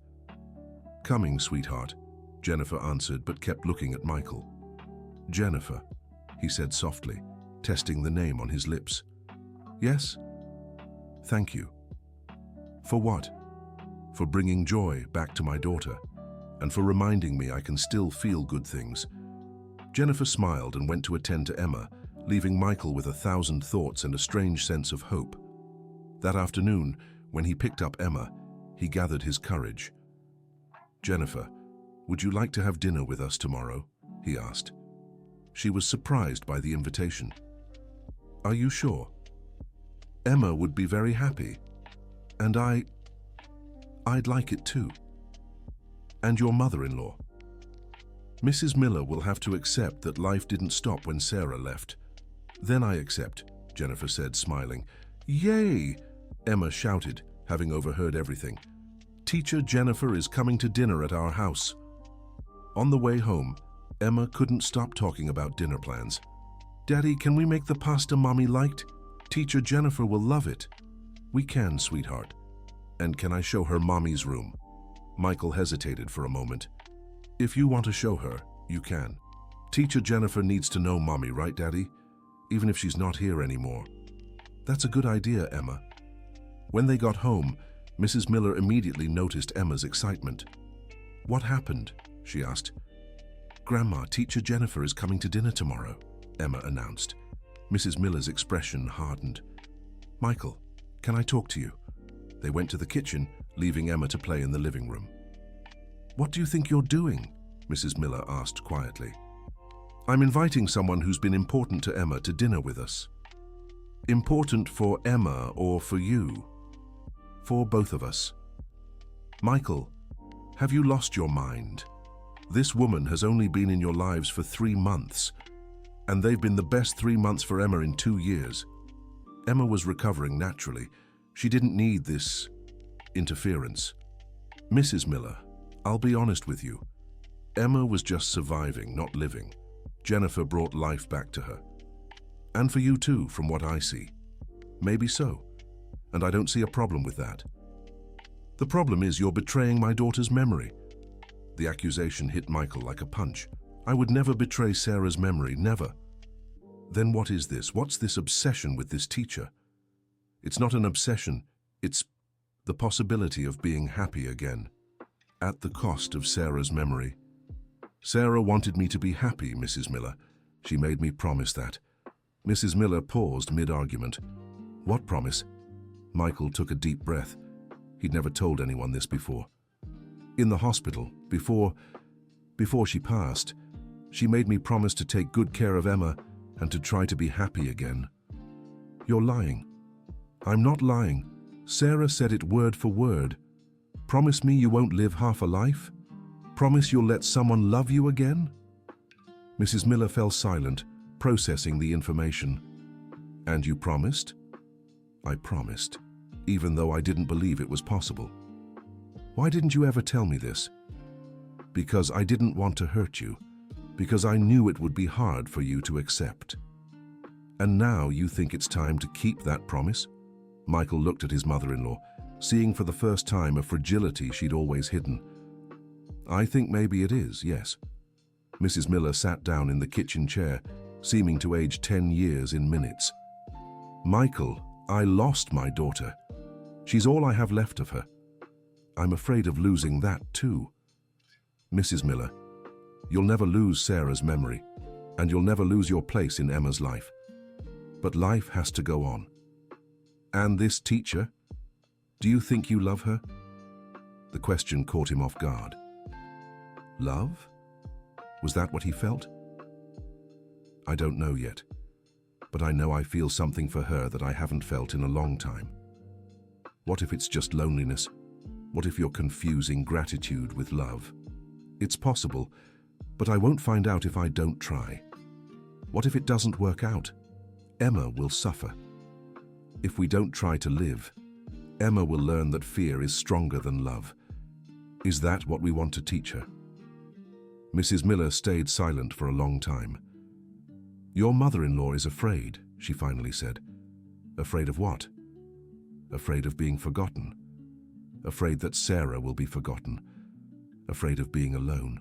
Coming, sweetheart, Jennifer answered, but kept looking at Michael. Jennifer, he said softly, testing the name on his lips. Yes? Thank you. For what? For bringing joy back to my daughter, and for reminding me I can still feel good things. Jennifer smiled and went to attend to Emma, leaving Michael with 1,000 thoughts and a strange sense of hope. That afternoon, when he picked up Emma, he gathered his courage. "Jennifer, would you like to have dinner with us tomorrow?" he asked. She was surprised by the invitation. "Are you sure? Emma would be very happy. And I'd like it too. And your mother-in-law." Mrs. Miller will have to accept that life didn't stop when Sarah left. "Then I accept," Jennifer said, smiling. "Yay!" Emma shouted, having overheard everything. "Teacher Jennifer is coming to dinner at our house." On the way home, Emma couldn't stop talking about dinner plans. "Daddy, can we make the pasta Mommy liked? Teacher Jennifer will love it." "We can, sweetheart. And can I show her Mommy's room?" Michael hesitated for a moment. "If you want to show her, you can. Teacher Jennifer needs to know Mommy, right, Daddy? Even if she's not here anymore." "That's a good idea, Emma." When they got home, Mrs. Miller immediately noticed Emma's excitement. "What happened?" she asked. "Grandma, Teacher Jennifer is coming to dinner tomorrow," Emma announced. Mrs. Miller's expression hardened. "Michael, can I talk to you?" They went to the kitchen, leaving Emma to play in the living room. "What do you think you're doing?" Mrs. Miller asked quietly. "I'm inviting someone who's been important to Emma to dinner with us." "Important for Emma or for you?" "For both of us." "Michael, have you lost your mind? This woman has only been in your lives for 3 months, and they've been the best 3 months for Emma in 2 years. Emma was recovering naturally. She didn't need this interference." "Mrs. Miller, I'll be honest with you. Emma was just surviving, not living. Jennifer brought life back to her. And for you too, from what I see. Maybe so. And I don't see a problem with that. The problem is you're betraying my daughter's memory." The accusation hit Michael like a punch. "I would never betray Sarah's memory, never." "Then what is this? What's this obsession with this teacher?" "It's not an obsession. It's the possibility of being happy again, at the cost of Sarah's memory. Sarah wanted me to be happy, Mrs. Miller. She made me promise that." Mrs. Miller paused mid-argument. "What promise?" Michael took a deep breath. He'd never told anyone this before. "In the hospital, before she passed, she made me promise to take good care of Emma and to try to be happy again." "You're lying." "I'm not lying. Sarah said it word for word. Promise me you won't live half a life? Promise you'll let someone love you again?" Mrs. Miller fell silent, processing the information. "And you promised?" "I promised, even though I didn't believe it was possible." "Why didn't you ever tell me this?" "Because I didn't want to hurt you. Because I knew it would be hard for you to accept." "And now you think it's time to keep that promise?" Michael looked at his mother-in-law, seeing for the first time a fragility she'd always hidden. "I think maybe it is, yes." Mrs. Miller sat down in the kitchen chair, seeming to age 10 years in minutes. "Michael, I lost my daughter. She's all I have left of her. I'm afraid of losing that too." "Mrs. Miller, you'll never lose Sarah's memory, and you'll never lose your place in Emma's life. But life has to go on. And this teacher, do you think you love her?" The question caught him off guard. Love? Was that what he felt? "I don't know yet, but I know I feel something for her that I haven't felt in a long time." "What if it's just loneliness? What if you're confusing gratitude with love?" "It's possible, but I won't find out if I don't try." "What if it doesn't work out? Emma will suffer. If we don't try to live, Emma will learn that fear is stronger than love. Is that what we want to teach her?" Mrs. Miller stayed silent for a long time. "Your mother-in-law is afraid," she finally said. "Afraid of what?" "Afraid of being forgotten. Afraid that Sarah will be forgotten. Afraid of being alone."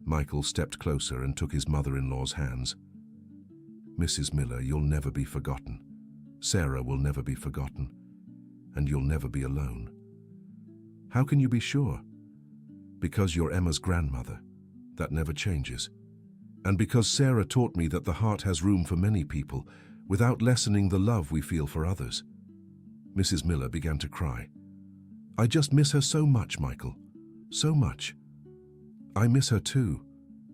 Michael stepped closer and took his mother-in-law's hands. "Mrs. Miller, you'll never be forgotten. Sarah will never be forgotten. And you'll never be alone." "How can you be sure?" "Because you're Emma's grandmother. That never changes. And because Sarah taught me that the heart has room for many people, without lessening the love we feel for others." Mrs. Miller began to cry. "I just miss her so much, Michael. So much. I miss her too,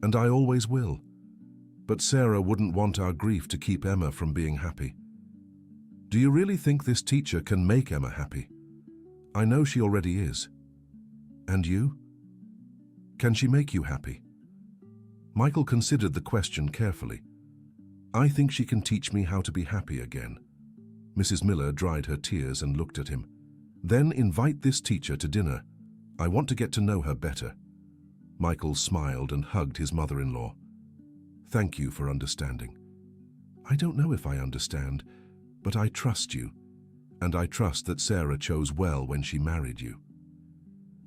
and I always will. But Sarah wouldn't want our grief to keep Emma from being happy. Do you really think this teacher can make Emma happy? I know she already is. And you? Can she make you happy?" Michael considered the question carefully. "I think she can teach me how to be happy again." Mrs. Miller dried her tears and looked at him. "Then invite this teacher to dinner. I want to get to know her better." Michael smiled and hugged his mother-in-law. "Thank you for understanding. I don't know if I understand, but I trust you, and I trust that Sarah chose well when she married you."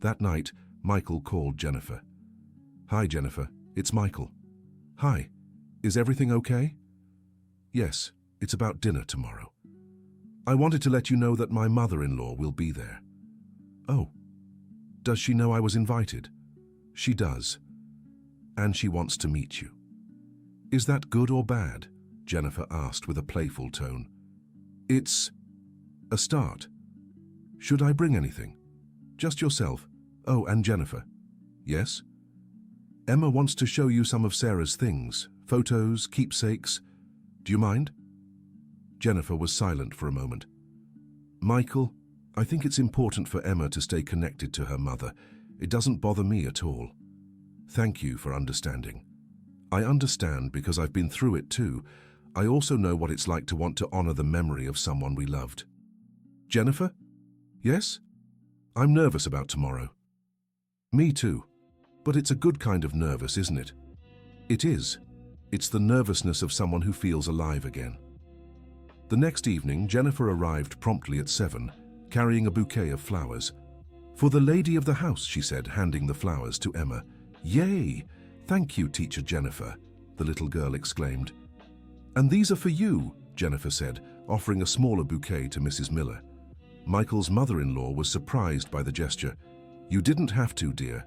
That night, Michael called Jennifer. "Hi, Jennifer. It's Michael." "Hi. Is everything okay?" "Yes, it's about dinner tomorrow. I wanted to let you know that my mother-in-law will be there." "Oh. Does she know I was invited?" "She does. And she wants to meet you." "Is that good or bad?" Jennifer asked with a playful tone. "It's a start. Should I bring anything?" "Just yourself. Oh, and Jennifer." "Yes?" "Emma wants to show you some of Sarah's things, photos, keepsakes. Do you mind?" Jennifer was silent for a moment. "Michael, I think it's important for Emma to stay connected to her mother. It doesn't bother me at all. Thank you for understanding. I understand because I've been through it too. I also know what it's like to want to honor the memory of someone we loved." "Jennifer?" "Yes?" "I'm nervous about tomorrow." "Me too. But it's a good kind of nervous, isn't it?" "It is. It's the nervousness of someone who feels alive again." The next evening, Jennifer arrived promptly at 7, carrying a bouquet of flowers. "For the lady of the house," she said, handing the flowers to Emma. "Yay! Thank you, Teacher Jennifer," the little girl exclaimed. "And these are for you," Jennifer said, offering a smaller bouquet to Mrs. Miller. Michael's mother-in-law was surprised by the gesture. "You didn't have to, dear."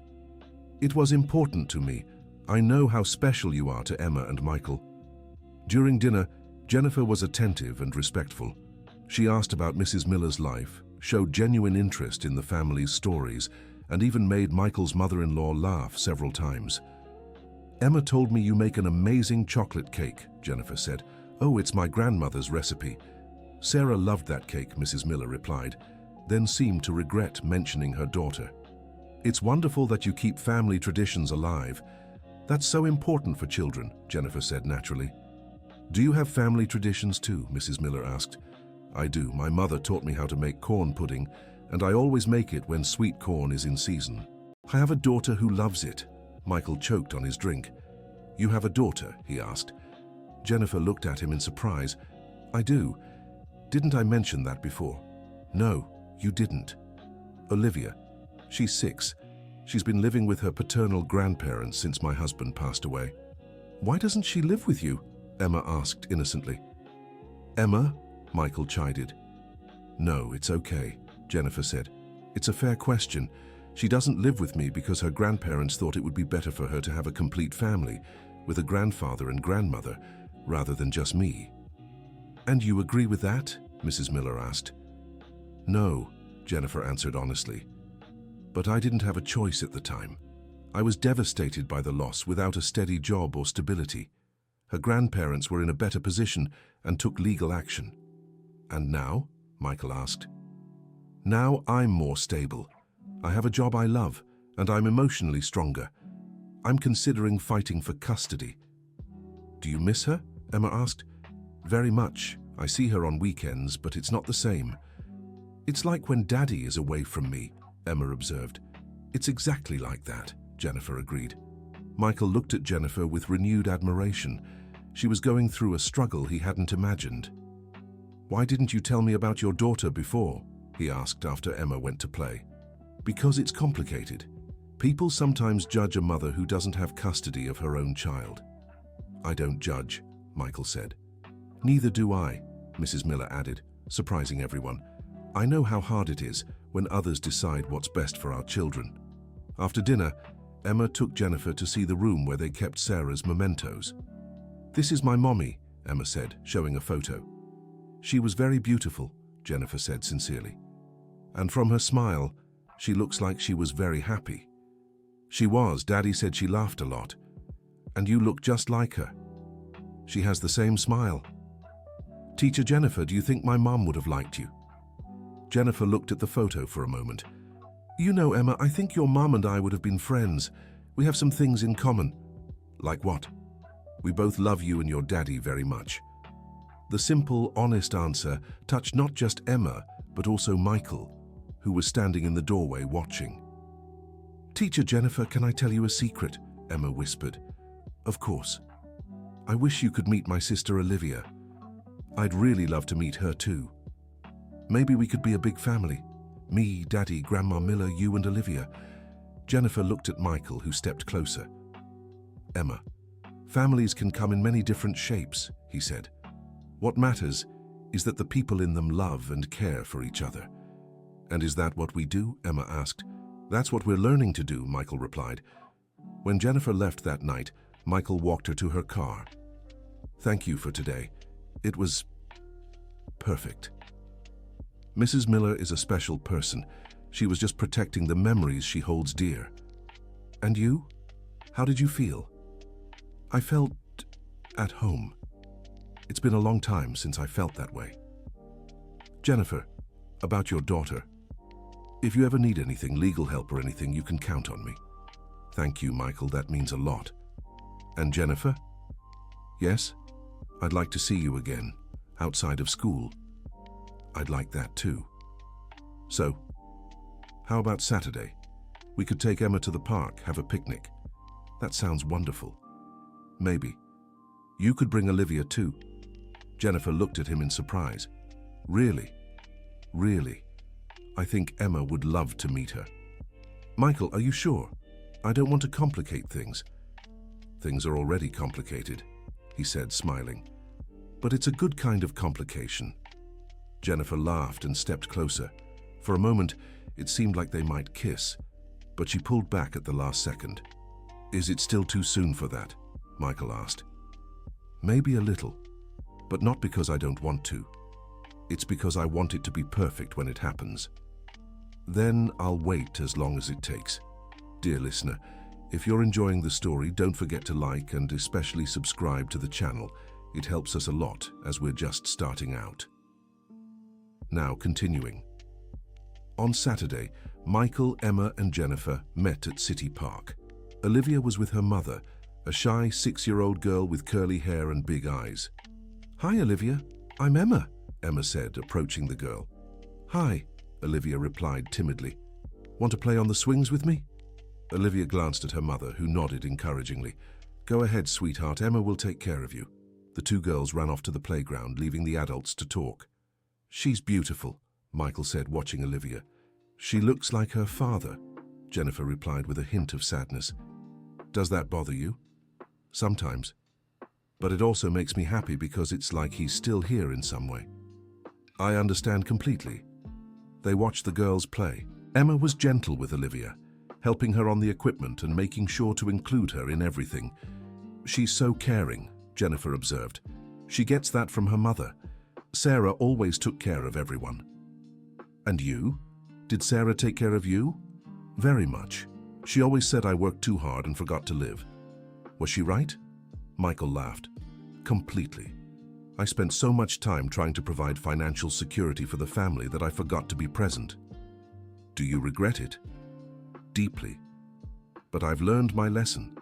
"It was important to me. I know how special you are to Emma and Michael." During dinner, Jennifer was attentive and respectful. She asked about Mrs. Miller's life, showed genuine interest in the family's stories, and even made Michael's mother-in-law laugh several times. "Emma told me you make an amazing chocolate cake," Jennifer said. "Oh, it's my grandmother's recipe." "Sarah loved that cake," Mrs. Miller replied, then seemed to regret mentioning her daughter. "It's wonderful that you keep family traditions alive. That's so important for children," Jennifer said naturally. "Do you have family traditions too?" Mrs. Miller asked. "I do. My mother taught me how to make corn pudding, and I always make it when sweet corn is in season." "I have a daughter who loves it." Michael choked on his drink. "You have a daughter?" he asked. Jennifer looked at him in surprise. "I do. Didn't I mention that before?" "No, you didn't." "Olivia. She's 6. She's been living with her paternal grandparents since my husband passed away." "Why doesn't she live with you?" Emma asked innocently. "Emma?" Michael chided. "No, it's okay," Jennifer said. "It's a fair question. She doesn't live with me because her grandparents thought it would be better for her to have a complete family, with a grandfather and grandmother, rather than just me." "And you agree with that?" Mrs. Miller asked. "No," Jennifer answered honestly. "But I didn't have a choice at the time. I was devastated by the loss without a steady job or stability. Her grandparents were in a better position and took legal action." "And now?" Michael asked. "Now I'm more stable. I have a job I love, and I'm emotionally stronger. I'm considering fighting for custody." "Do you miss her?" Emma asked. "Very much. I see her on weekends, but it's not the same." "It's like when Daddy is away from me," Emma observed. "It's exactly like that," Jennifer agreed. Michael looked at Jennifer with renewed admiration. She was going through a struggle he hadn't imagined. "Why didn't you tell me about your daughter before?" he asked after Emma went to play. "Because it's complicated. People sometimes judge a mother who doesn't have custody of her own child." "I don't judge," Michael said. "Neither do I," Mrs. Miller added, surprising everyone. "I know how hard it is when others decide what's best for our children." After dinner, Emma took Jennifer to see the room where they kept Sarah's mementos. "This is my mommy," Emma said, showing a photo. "She was very beautiful, Jennifer said sincerely. And from her smile, she looks like she was very happy. She was. Daddy said she laughed a lot. And you look just like her. She has the same smile. Teacher Jennifer, do you think my mom would have liked you? Jennifer looked at the photo for a moment. You know, Emma, I think your mom and I would have been friends. We have some things in common. Like what? We both love you and your daddy very much. The simple, honest answer touched not just Emma, but also Michael, who was standing in the doorway watching. Teacher Jennifer, can I tell you a secret? Emma whispered. Of course. I wish you could meet my sister Olivia. I'd really love to meet her too. Maybe we could be a big family. Me, Daddy, Grandma Miller, you and Olivia. Jennifer looked at Michael, who stepped closer. Emma, families can come in many different shapes, he said. What matters is that the people in them love and care for each other. And is that what we do? Emma asked. That's what we're learning to do, Michael replied. When Jennifer left that night, Michael walked her to her car. Thank you for today. It was perfect. Mrs. Miller is a special person. She was just protecting the memories she holds dear. And you? How did you feel? I felt at home. It's been a long time since I felt that way. Jennifer, about your daughter. If you ever need anything, legal help or anything, you can count on me. Thank you, Michael. That means a lot. And Jennifer? Yes? I'd like to see you again, outside of school. I'd like that too. So, how about Saturday? We could take Emma to the park, have a picnic. That sounds wonderful. Maybe. You could bring Olivia too. Jennifer looked at him in surprise. Really? Really? I think Emma would love to meet her. Michael, are you sure? I don't want to complicate things. Things are already complicated, he said, smiling. But it's a good kind of complication. Jennifer laughed and stepped closer. For a moment, it seemed like they might kiss, but she pulled back at the last second. Is it still too soon for that? Michael asked. Maybe a little, but not because I don't want to. It's because I want it to be perfect when it happens. Then I'll wait as long as it takes. Dear listener, if you're enjoying the story, don't forget to like and especially subscribe to the channel. It helps us a lot as we're just starting out. Now continuing. On Saturday, Michael, Emma and Jennifer met at City Park. Olivia was with her mother, a shy 6-year-old girl with curly hair and big eyes. Hi, Olivia. I'm Emma, Emma said, approaching the girl. Hi, Olivia replied timidly. Want to play on the swings with me? Olivia glanced at her mother, who nodded encouragingly. Go ahead, sweetheart. Emma will take care of you. The two girls ran off to the playground, leaving the adults to talk. She's beautiful, Michael said, watching Olivia. She looks like her father, Jennifer replied with a hint of sadness. Does that bother you? Sometimes. But it also makes me happy because it's like he's still here in some way. I understand completely. They watched the girls play. Emma was gentle with Olivia, helping her on the equipment and making sure to include her in everything. She's so caring, Jennifer observed. She gets that from her mother. Sarah always took care of everyone. And you? Did Sarah take care of you? Very much. She always said I worked too hard and forgot to live. Was she right? Michael laughed. Completely. I spent so much time trying to provide financial security for the family that I forgot to be present. Do you regret it? Deeply. But I've learned my lesson.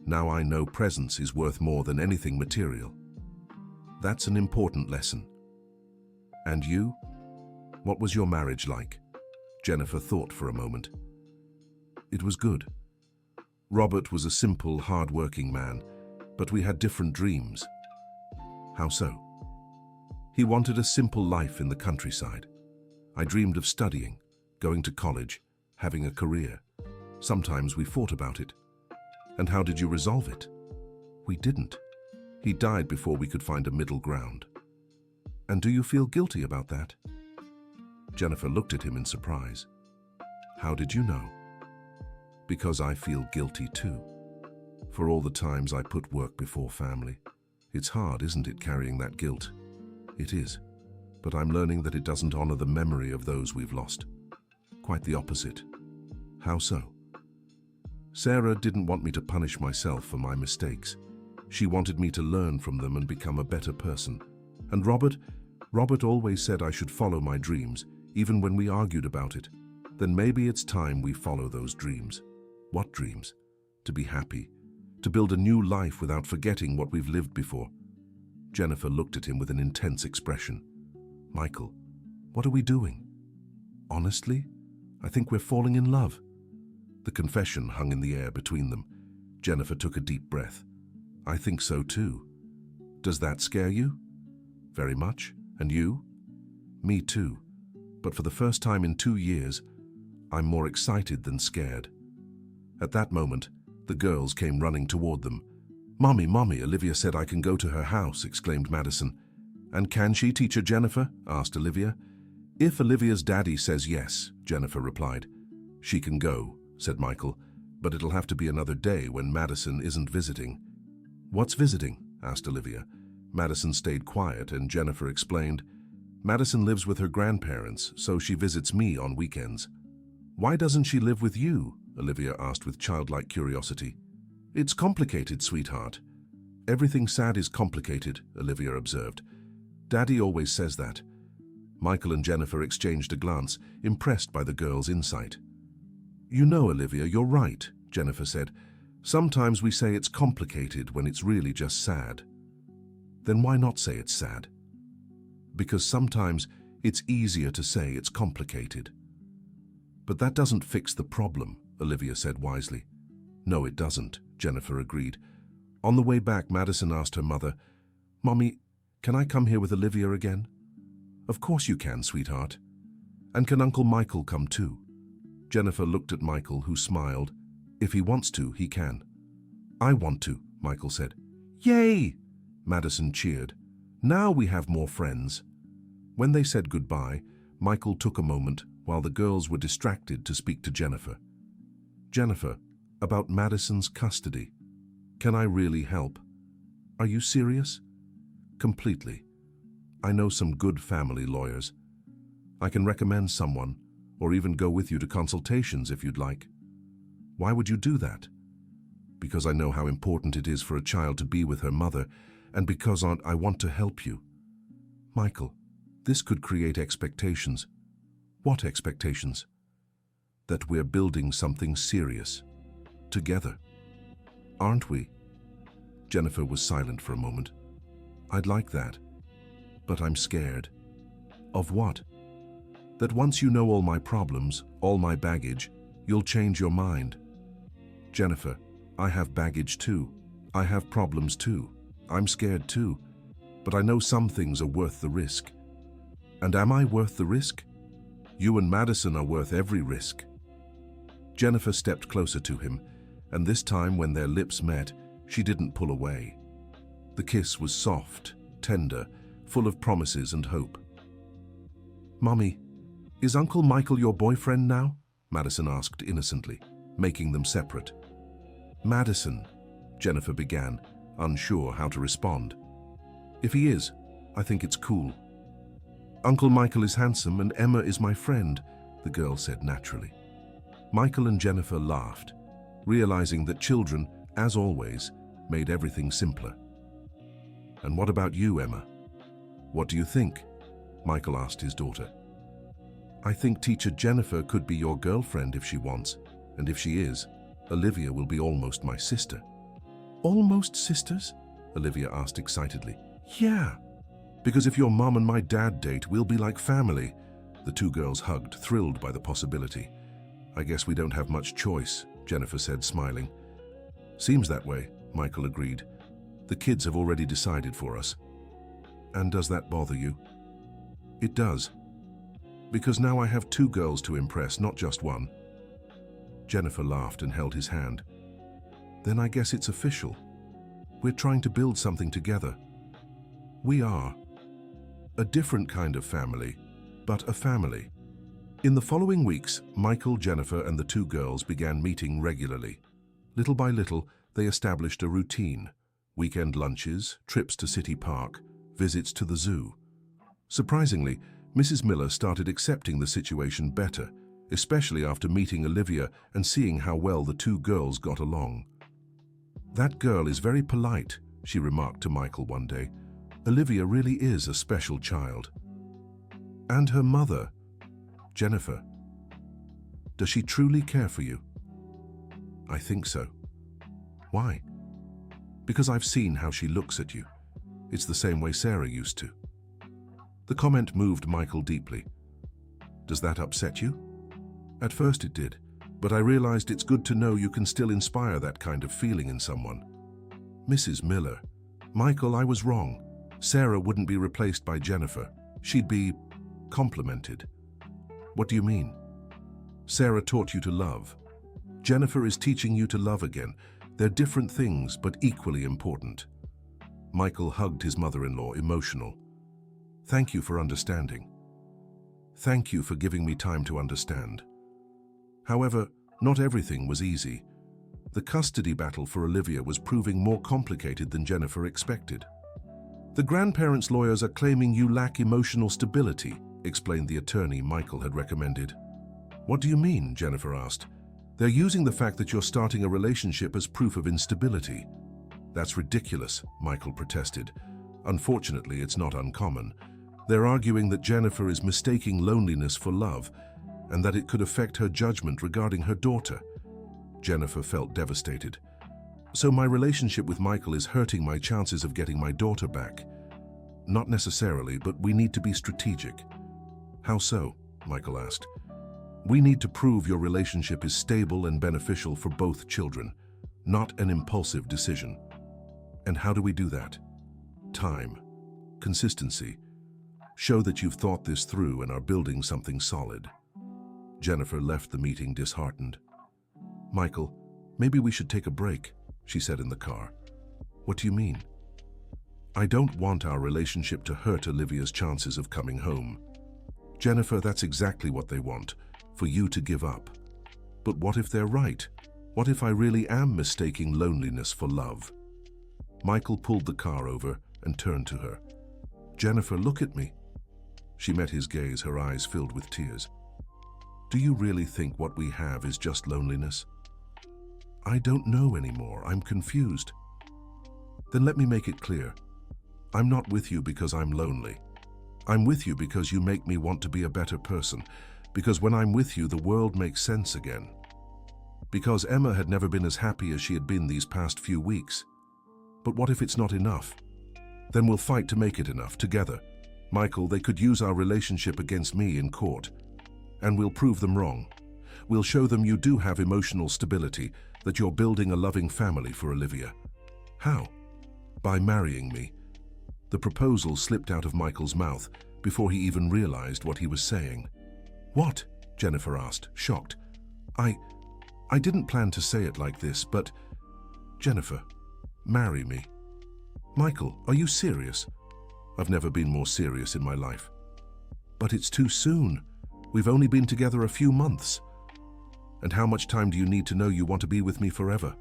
Now I know presence is worth more than anything material. That's an important lesson. And you? What was your marriage like? Jennifer thought for a moment. It was good. Robert was a simple, hard-working man, but we had different dreams. How so? He wanted a simple life in the countryside. I dreamed of studying, going to college, having a career. Sometimes we fought about it. And how did you resolve it? We didn't. He died before we could find a middle ground. And do you feel guilty about that? Jennifer looked at him in surprise. How did you know? Because I feel guilty too. For all the times I put work before family. It's hard, isn't it, carrying that guilt? It is. but I'm learning that it doesn't honor the memory of those we've lost. Quite the opposite. How so? Sarah didn't want me to punish myself for my mistakes. She wanted me to learn from them and become a better person. And Robert always said I should follow my dreams, even when we argued about it. Then maybe it's time we follow those dreams. What dreams? To be happy. To build a new life without forgetting what we've lived before. Jennifer looked at him with an intense expression. Michael, what are we doing? Honestly, I think we're falling in love. The confession hung in the air between them. Jennifer took a deep breath. I think so too. Does that scare you? Very much. And you? Me too. But for the first time in 2 years, I'm more excited than scared. At that moment, the girls came running toward them. Mommy, Olivia said I can go to her house, exclaimed Madison. And can she, Teacher Jennifer? Asked Olivia. If Olivia's daddy says yes, Jennifer replied. She can go, said Michael, but it'll have to be another day when Madison isn't visiting. What's visiting? Asked Olivia. Madison stayed quiet and Jennifer explained. Madison lives with her grandparents, so she visits me on weekends. Why doesn't she live with you? Olivia asked with childlike curiosity. It's complicated, sweetheart. Everything sad is complicated, Olivia observed. Daddy always says that. Michael and Jennifer exchanged a glance, impressed by the girl's insight. You know, Olivia, you're right, Jennifer said. Sometimes we say it's complicated when it's really just sad. Then why not say it's sad? Because sometimes it's easier to say it's complicated. But that doesn't fix the problem, Olivia said wisely. No, it doesn't, Jennifer agreed. On the way back, Madison asked her mother, Mommy, can I come here with Olivia again? Of course you can, sweetheart. And can Uncle Michael come too? Jennifer looked at Michael, who smiled. If he wants to, he can. I want to, Michael said. Yay! Madison cheered. Now we have more friends. When they said goodbye, Michael took a moment while the girls were distracted to speak to Jennifer. Jennifer, about Madison's custody. Can I really help? Are you serious? Completely. I know some good family lawyers. I can recommend someone, or even go with you to consultations if you'd like. Why would you do that? Because I know how important it is for a child to be with her mother, and because I want to help you. Michael, this could create expectations. What expectations? That we're building something serious. Together. Aren't we? Jennifer was silent for a moment. I'd like that. But I'm scared. Of what? That once you know all my problems, all my baggage, you'll change your mind. Jennifer, I have baggage too. I have problems too. I'm scared too. But I know some things are worth the risk. And am I worth the risk? You and Madison are worth every risk. Jennifer stepped closer to him, and this time when their lips met, she didn't pull away. The kiss was soft, tender, full of promises and hope. Mommy, is Uncle Michael your boyfriend now? Madison asked innocently, making them separate. Madison, Jennifer began, unsure how to respond. If he is, I think it's cool. Uncle Michael is handsome and Emma is my friend, the girl said naturally. Michael and Jennifer laughed, realizing that children, as always, made everything simpler. And what about you, Emma? What do you think? Michael asked his daughter. I think Teacher Jennifer could be your girlfriend if she wants, and if she is, Olivia will be almost my sister. Almost sisters? Olivia asked excitedly. Yeah, because if your mom and my dad date, we'll be like family. The two girls hugged, thrilled by the possibility. I guess we don't have much choice, Jennifer said, smiling. Seems that way, Michael agreed. The kids have already decided for us. And does that bother you? It does. Because now I have two girls to impress, not just one. Jennifer laughed and held his hand. Then I guess it's official. We're trying to build something together. We are. A different kind of family, but a family. In the following weeks, Michael, Jennifer, and the two girls began meeting regularly. Little by little, they established a routine. Weekend lunches, trips to City Park, visits to the zoo. Surprisingly, Mrs. Miller started accepting the situation better, especially after meeting Olivia and seeing how well the two girls got along. "That girl is very polite," she remarked to Michael one day. "Olivia really is a special child." "And her mother, Jennifer. Does she truly care for you?" "I think so." "Why?" "Because I've seen how she looks at you. It's the same way Sarah used to." The comment moved Michael deeply. "Does that upset you?" "At first it did, but I realized it's good to know you can still inspire that kind of feeling in someone." "Mrs. Miller." "Michael, I was wrong. Sarah wouldn't be replaced by Jennifer. She'd be complimented." "What do you mean?" "Sarah taught you to love. Jennifer is teaching you to love again. They're different things, but equally important." Michael hugged his mother-in-law, emotional. "Thank you for understanding. Thank you for giving me time to understand." However, not everything was easy. The custody battle for Olivia was proving more complicated than Jennifer expected. "The grandparents' lawyers are claiming you lack emotional stability," explained the attorney Michael had recommended. "What do you mean?" Jennifer asked. "They're using the fact that you're starting a relationship as proof of instability." "That's ridiculous," Michael protested. "Unfortunately, it's not uncommon. They're arguing that Jennifer is mistaking loneliness for love and that it could affect her judgment regarding her daughter." Jennifer felt devastated. "So my relationship with Michael is hurting my chances of getting my daughter back?" "Not necessarily, but we need to be strategic." "How so?" Michael asked. "We need to prove your relationship is stable and beneficial for both children, not an impulsive decision." "And how do we do that?" "Time. Consistency. Show that you've thought this through and are building something solid." Jennifer left the meeting disheartened. "Michael, maybe we should take a break," she said in the car. "What do you mean?" "I don't want our relationship to hurt Olivia's chances of coming home." "Jennifer, that's exactly what they want, for you to give up." "But what if they're right? What if I really am mistaking loneliness for love?" Michael pulled the car over and turned to her. "Jennifer, look at me." She met his gaze, her eyes filled with tears. "Do you really think what we have is just loneliness?" "I don't know anymore. I'm confused." "Then let me make it clear. I'm not with you because I'm lonely. I'm with you because you make me want to be a better person, because when I'm with you, the world makes sense again." Because Emma had never been as happy as she had been these past few weeks. "But what if it's not enough?" "Then we'll fight to make it enough, together. Michael, they could use our relationship against me in court. And we'll prove them wrong. We'll show them you do have emotional stability, that you're building a loving family for Olivia." "How?" "By marrying me." The proposal slipped out of Michael's mouth before he even realized what he was saying. "What?" Jennifer asked, shocked. I didn't plan to say it like this, but..." "Jennifer, marry me." "Michael, are you serious?" "I've never been more serious in my life." "But it's too soon. We've only been together a few months." "And how much time do you need to know you want to be with me forever?"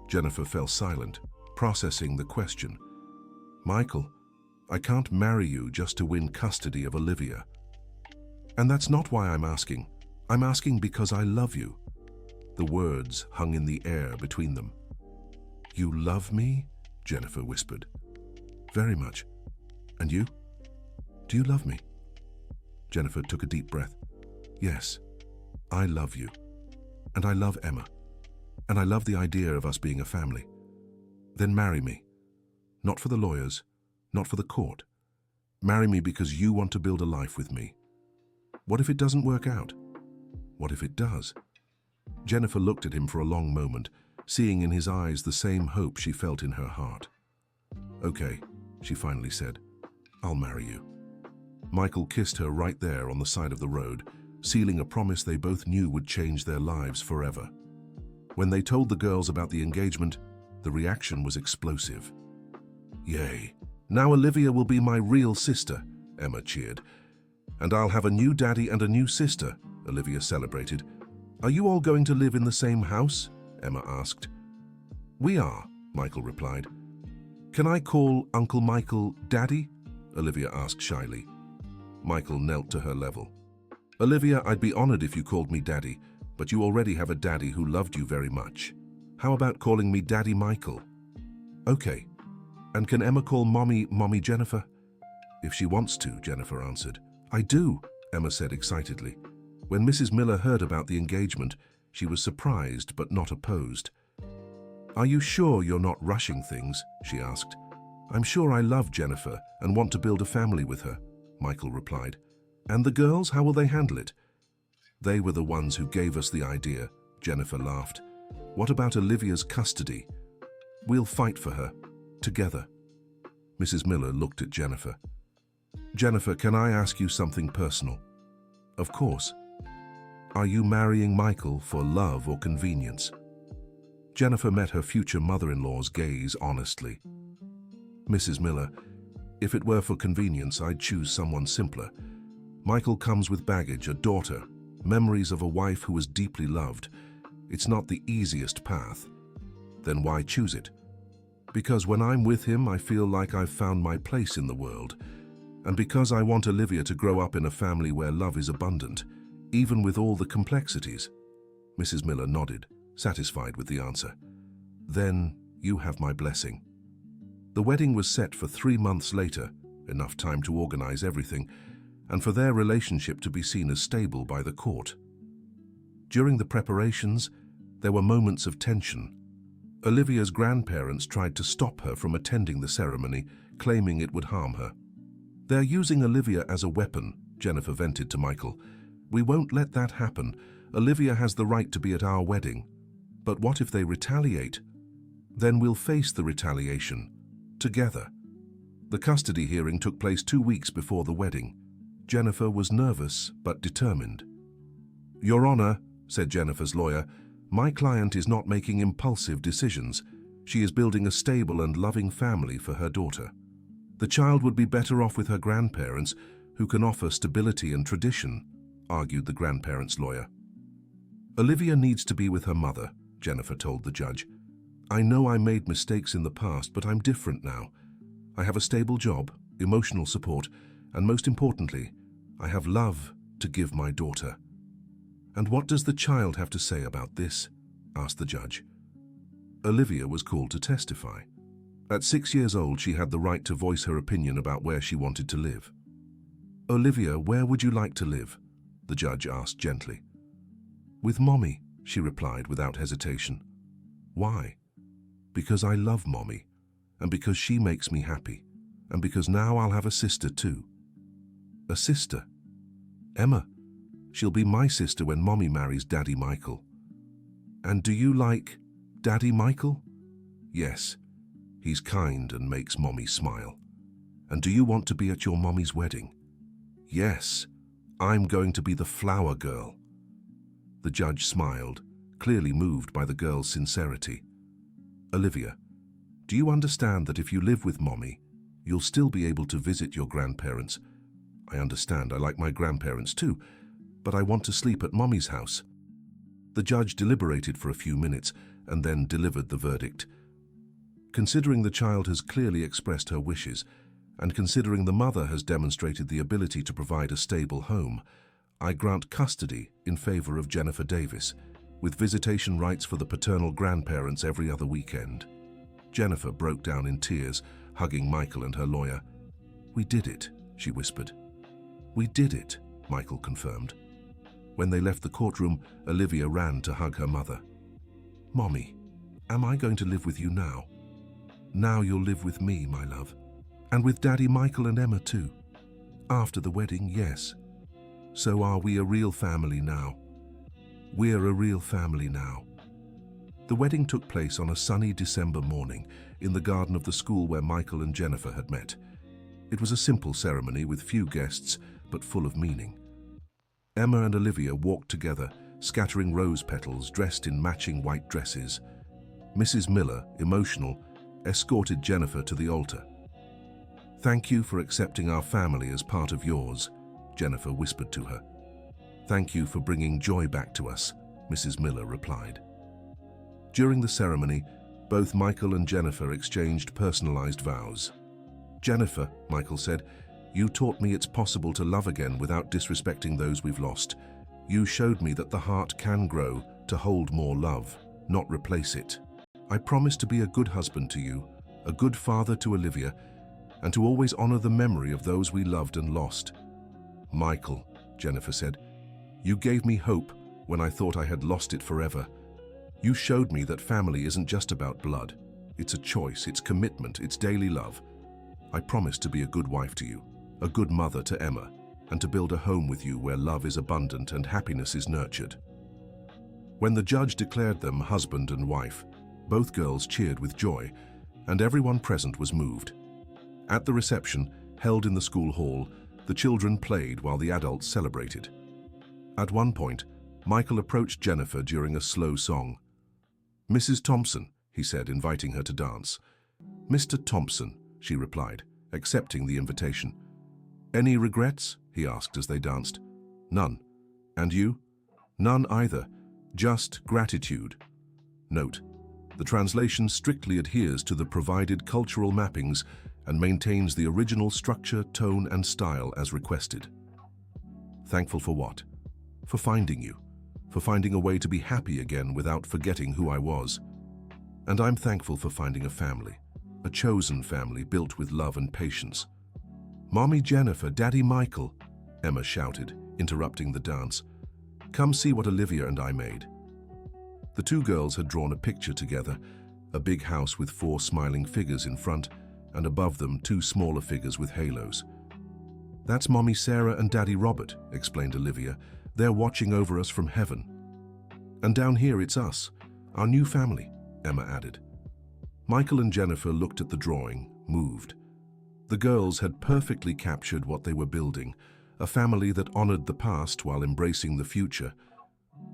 Jennifer fell silent, processing the question. "Michael, I can't marry you just to win custody of Olivia. And that's not why I'm asking. I'm asking because I love you." The words hung in the air between them. "You love me?" Jennifer whispered. "Very much. And you? Do you love me?" Jennifer took a deep breath. "Yes, I love you. And I love Emma. And I love the idea of us being a family." "Then marry me. Not for the lawyers, not for the court. Marry me because you want to build a life with me. What if it doesn't work out? What if it does?" Jennifer looked at him for a long moment, seeing in his eyes the same hope she felt in her heart. "Okay," she finally said. "I'll marry you." Michael kissed her right there on the side of the road, sealing a promise they both knew would change their lives forever. When they told the girls about the engagement, the reaction was explosive. "Yay! Now Olivia will be my real sister," Emma cheered. "And I'll have a new daddy and a new sister," Olivia celebrated. "Are you all going to live in the same house?" Emma asked. "We are," Michael replied. "Can I call Uncle Michael Daddy?" Olivia asked shyly. Michael knelt to her level. Olivia, I'd be honored if you called me Daddy, but you already have a daddy who loved you very much. How about calling me Daddy Michael? Okay. And can Emma call Mommy Jennifer? If she wants to, Jennifer answered. I do, Emma said excitedly. When Mrs. Miller heard about the engagement, she was surprised but not opposed. Are you sure you're not rushing things? She asked. I'm sure I love Jennifer and want to build a family with her, Michael replied. And the girls, how will they handle it? They were the ones who gave us the idea, Jennifer laughed. What about Olivia's custody? We'll fight for her, together. Mrs. Miller looked at Jennifer. Jennifer, can I ask you something personal? Of course. Are you marrying Michael for love or convenience? Jennifer met her future mother-in-law's gaze honestly. Mrs. Miller, if it were for convenience, I'd choose someone simpler. Michael comes with baggage, a daughter, memories of a wife who was deeply loved. It's not the easiest path. Then why choose it? Because when I'm with him, I feel like I've found my place in the world. And because I want Olivia to grow up in a family where love is abundant, even with all the complexities. Mrs. Miller nodded, satisfied with the answer. Then you have my blessing. The wedding was set for 3 months later, enough time to organize everything, and for their relationship to be seen as stable by the court. During the preparations, there were moments of tension. Olivia's grandparents tried to stop her from attending the ceremony, claiming it would harm her. They're using Olivia as a weapon, Jennifer vented to Michael. We won't let that happen. Olivia has the right to be at our wedding. But what if they retaliate? Then we'll face the retaliation, together. The custody hearing took place 2 weeks before the wedding. Jennifer was nervous but determined. Your Honor, said Jennifer's lawyer, my client is not making impulsive decisions. She is building a stable and loving family for her daughter. The child would be better off with her grandparents, who can offer stability and tradition, argued the grandparents' lawyer. Olivia needs to be with her mother, Jennifer told the judge. I know I made mistakes in the past, but I'm different now. I have a stable job, emotional support, and most importantly, I have love to give my daughter. And what does the child have to say about this? Asked the judge. Olivia was called to testify. At 6 years old, she had the right to voice her opinion about where she wanted to live. Olivia, where would you like to live? The judge asked gently. With Mommy, she replied without hesitation. Why? Because I love Mommy, and because she makes me happy, and because now I'll have a sister too. A sister? Emma. She'll be my sister when Mommy marries Daddy Michael. And do you like Daddy Michael? Yes. He's kind and makes Mommy smile. And do you want to be at your Mommy's wedding? Yes. I'm going to be the flower girl. The judge smiled, clearly moved by the girl's sincerity. Olivia, do you understand that if you live with Mommy, you'll still be able to visit your grandparents? I understand. I like my grandparents too, but I want to sleep at Mommy's house. The judge deliberated for a few minutes and then delivered the verdict. Considering the child has clearly expressed her wishes, and considering the mother has demonstrated the ability to provide a stable home, I grant custody in favor of Jennifer Davis, with visitation rights for the paternal grandparents every other weekend. Jennifer broke down in tears, hugging Michael and her lawyer. We did it, she whispered. We did it, Michael confirmed. When they left the courtroom, Olivia ran to hug her mother. Mommy, am I going to live with you now? Now you'll live with me, my love. And with Daddy Michael and Emma too. After the wedding, yes. So are we a real family now? We're a real family now. The wedding took place on a sunny December morning in the garden of the school where Michael and Jennifer had met. It was a simple ceremony with few guests, but full of meaning. Emma and Olivia walked together, scattering rose petals dressed in matching white dresses. Mrs. Miller, emotional, escorted Jennifer to the altar. Thank you for accepting our family as part of yours, Jennifer whispered to her. Thank you for bringing joy back to us, Mrs. Miller replied. During the ceremony, both Michael and Jennifer exchanged personalized vows. Jennifer, Michael said, You taught me it's possible to love again without disrespecting those we've lost. You showed me that the heart can grow to hold more love, not replace it. I promise to be a good husband to you, a good father to Olivia, and to always honor the memory of those we loved and lost. Michael, Jennifer said, you gave me hope when I thought I had lost it forever. You showed me that family isn't just about blood. It's a choice, it's commitment, it's daily love. I promise to be a good wife to you, a good mother to Emma, and to build a home with you where love is abundant and happiness is nurtured. When the judge declared them husband and wife, both girls cheered with joy, and everyone present was moved. At the reception, held in the school hall, the children played while the adults celebrated. At one point, Michael approached Jennifer during a slow song. "Mrs. Thompson," he said, inviting her to dance. "Mr. Thompson," she replied, accepting the invitation. "Any regrets?" he asked as they danced. "None. And you?" "None either. Just gratitude." Note: the translation strictly adheres to the provided cultural mappings and maintains the original structure, tone, and style as requested. Thankful for what? For finding you. For finding a way to be happy again without forgetting who I was. And I'm thankful for finding a family, a chosen family built with love and patience. "Mommy Jennifer, Daddy Michael," Emma shouted, interrupting the dance. "Come see what Olivia and I made." The two girls had drawn a picture together, a big house with 4 smiling figures in front, and above them 2 smaller figures with halos. "That's Mommy Sarah and Daddy Robert," explained Olivia. "They're watching over us from heaven." "And down here it's us, our new family," Emma added. Michael and Jennifer looked at the drawing, moved. The girls had perfectly captured what they were building, a family that honored the past while embracing the future.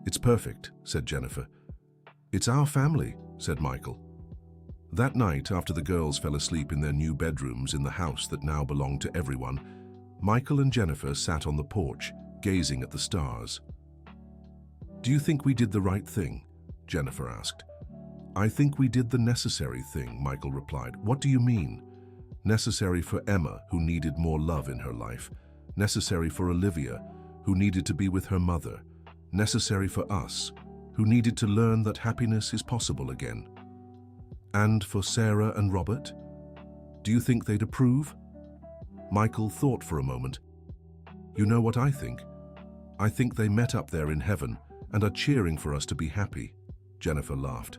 "It's perfect," said Jennifer. "It's our family," said Michael. That night, after the girls fell asleep in their new bedrooms in the house that now belonged to everyone, Michael and Jennifer sat on the porch, gazing at the stars. "Do you think we did the right thing?" Jennifer asked. "I think we did the necessary thing," Michael replied. "What do you mean?" "Necessary for Emma, who needed more love in her life. Necessary for Olivia, who needed to be with her mother. Necessary for us, who needed to learn that happiness is possible again. And for Sarah and Robert? Do you think they'd approve?" Michael thought for a moment. "You know what I think? I think they met up there in heaven and are cheering for us to be happy." Jennifer laughed.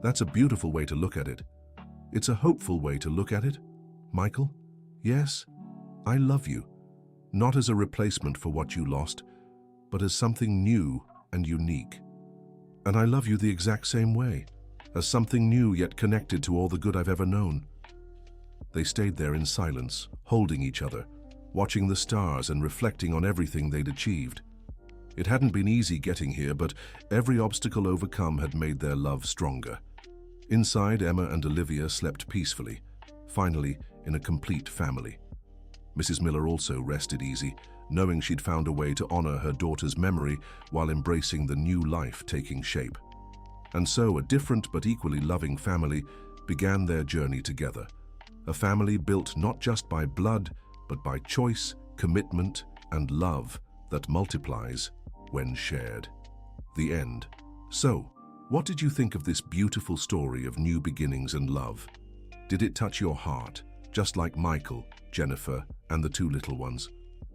"That's a beautiful way to look at it." "It's a hopeful way to look at it." "Michael, yes, I love you. Not as a replacement for what you lost, but as something new and unique. And I love you the exact same way, as something new yet connected to all the good I've ever known." They stayed there in silence, holding each other, watching the stars and reflecting on everything they'd achieved. It hadn't been easy getting here, but every obstacle overcome had made their love stronger. Inside, Emma and Olivia slept peacefully, finally in a complete family. Mrs. Miller also rested easy, knowing she'd found a way to honor her daughter's memory while embracing the new life taking shape. And so a different but equally loving family began their journey together. A family built not just by blood, but by choice, commitment, and love that multiplies when shared. The end. So, what did you think of this beautiful story of new beginnings and love? Did it touch your heart, just like Michael, Jennifer, and the 2 little ones?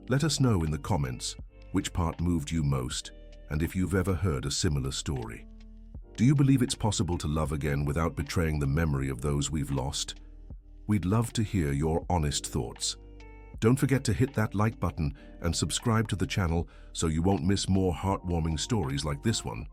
Let us know in the comments which part moved you most, and if you've ever heard a similar story. Do you believe it's possible to love again without betraying the memory of those we've lost? We'd love to hear your honest thoughts. Don't forget to hit that like button and subscribe to the channel so you won't miss more heartwarming stories like this one.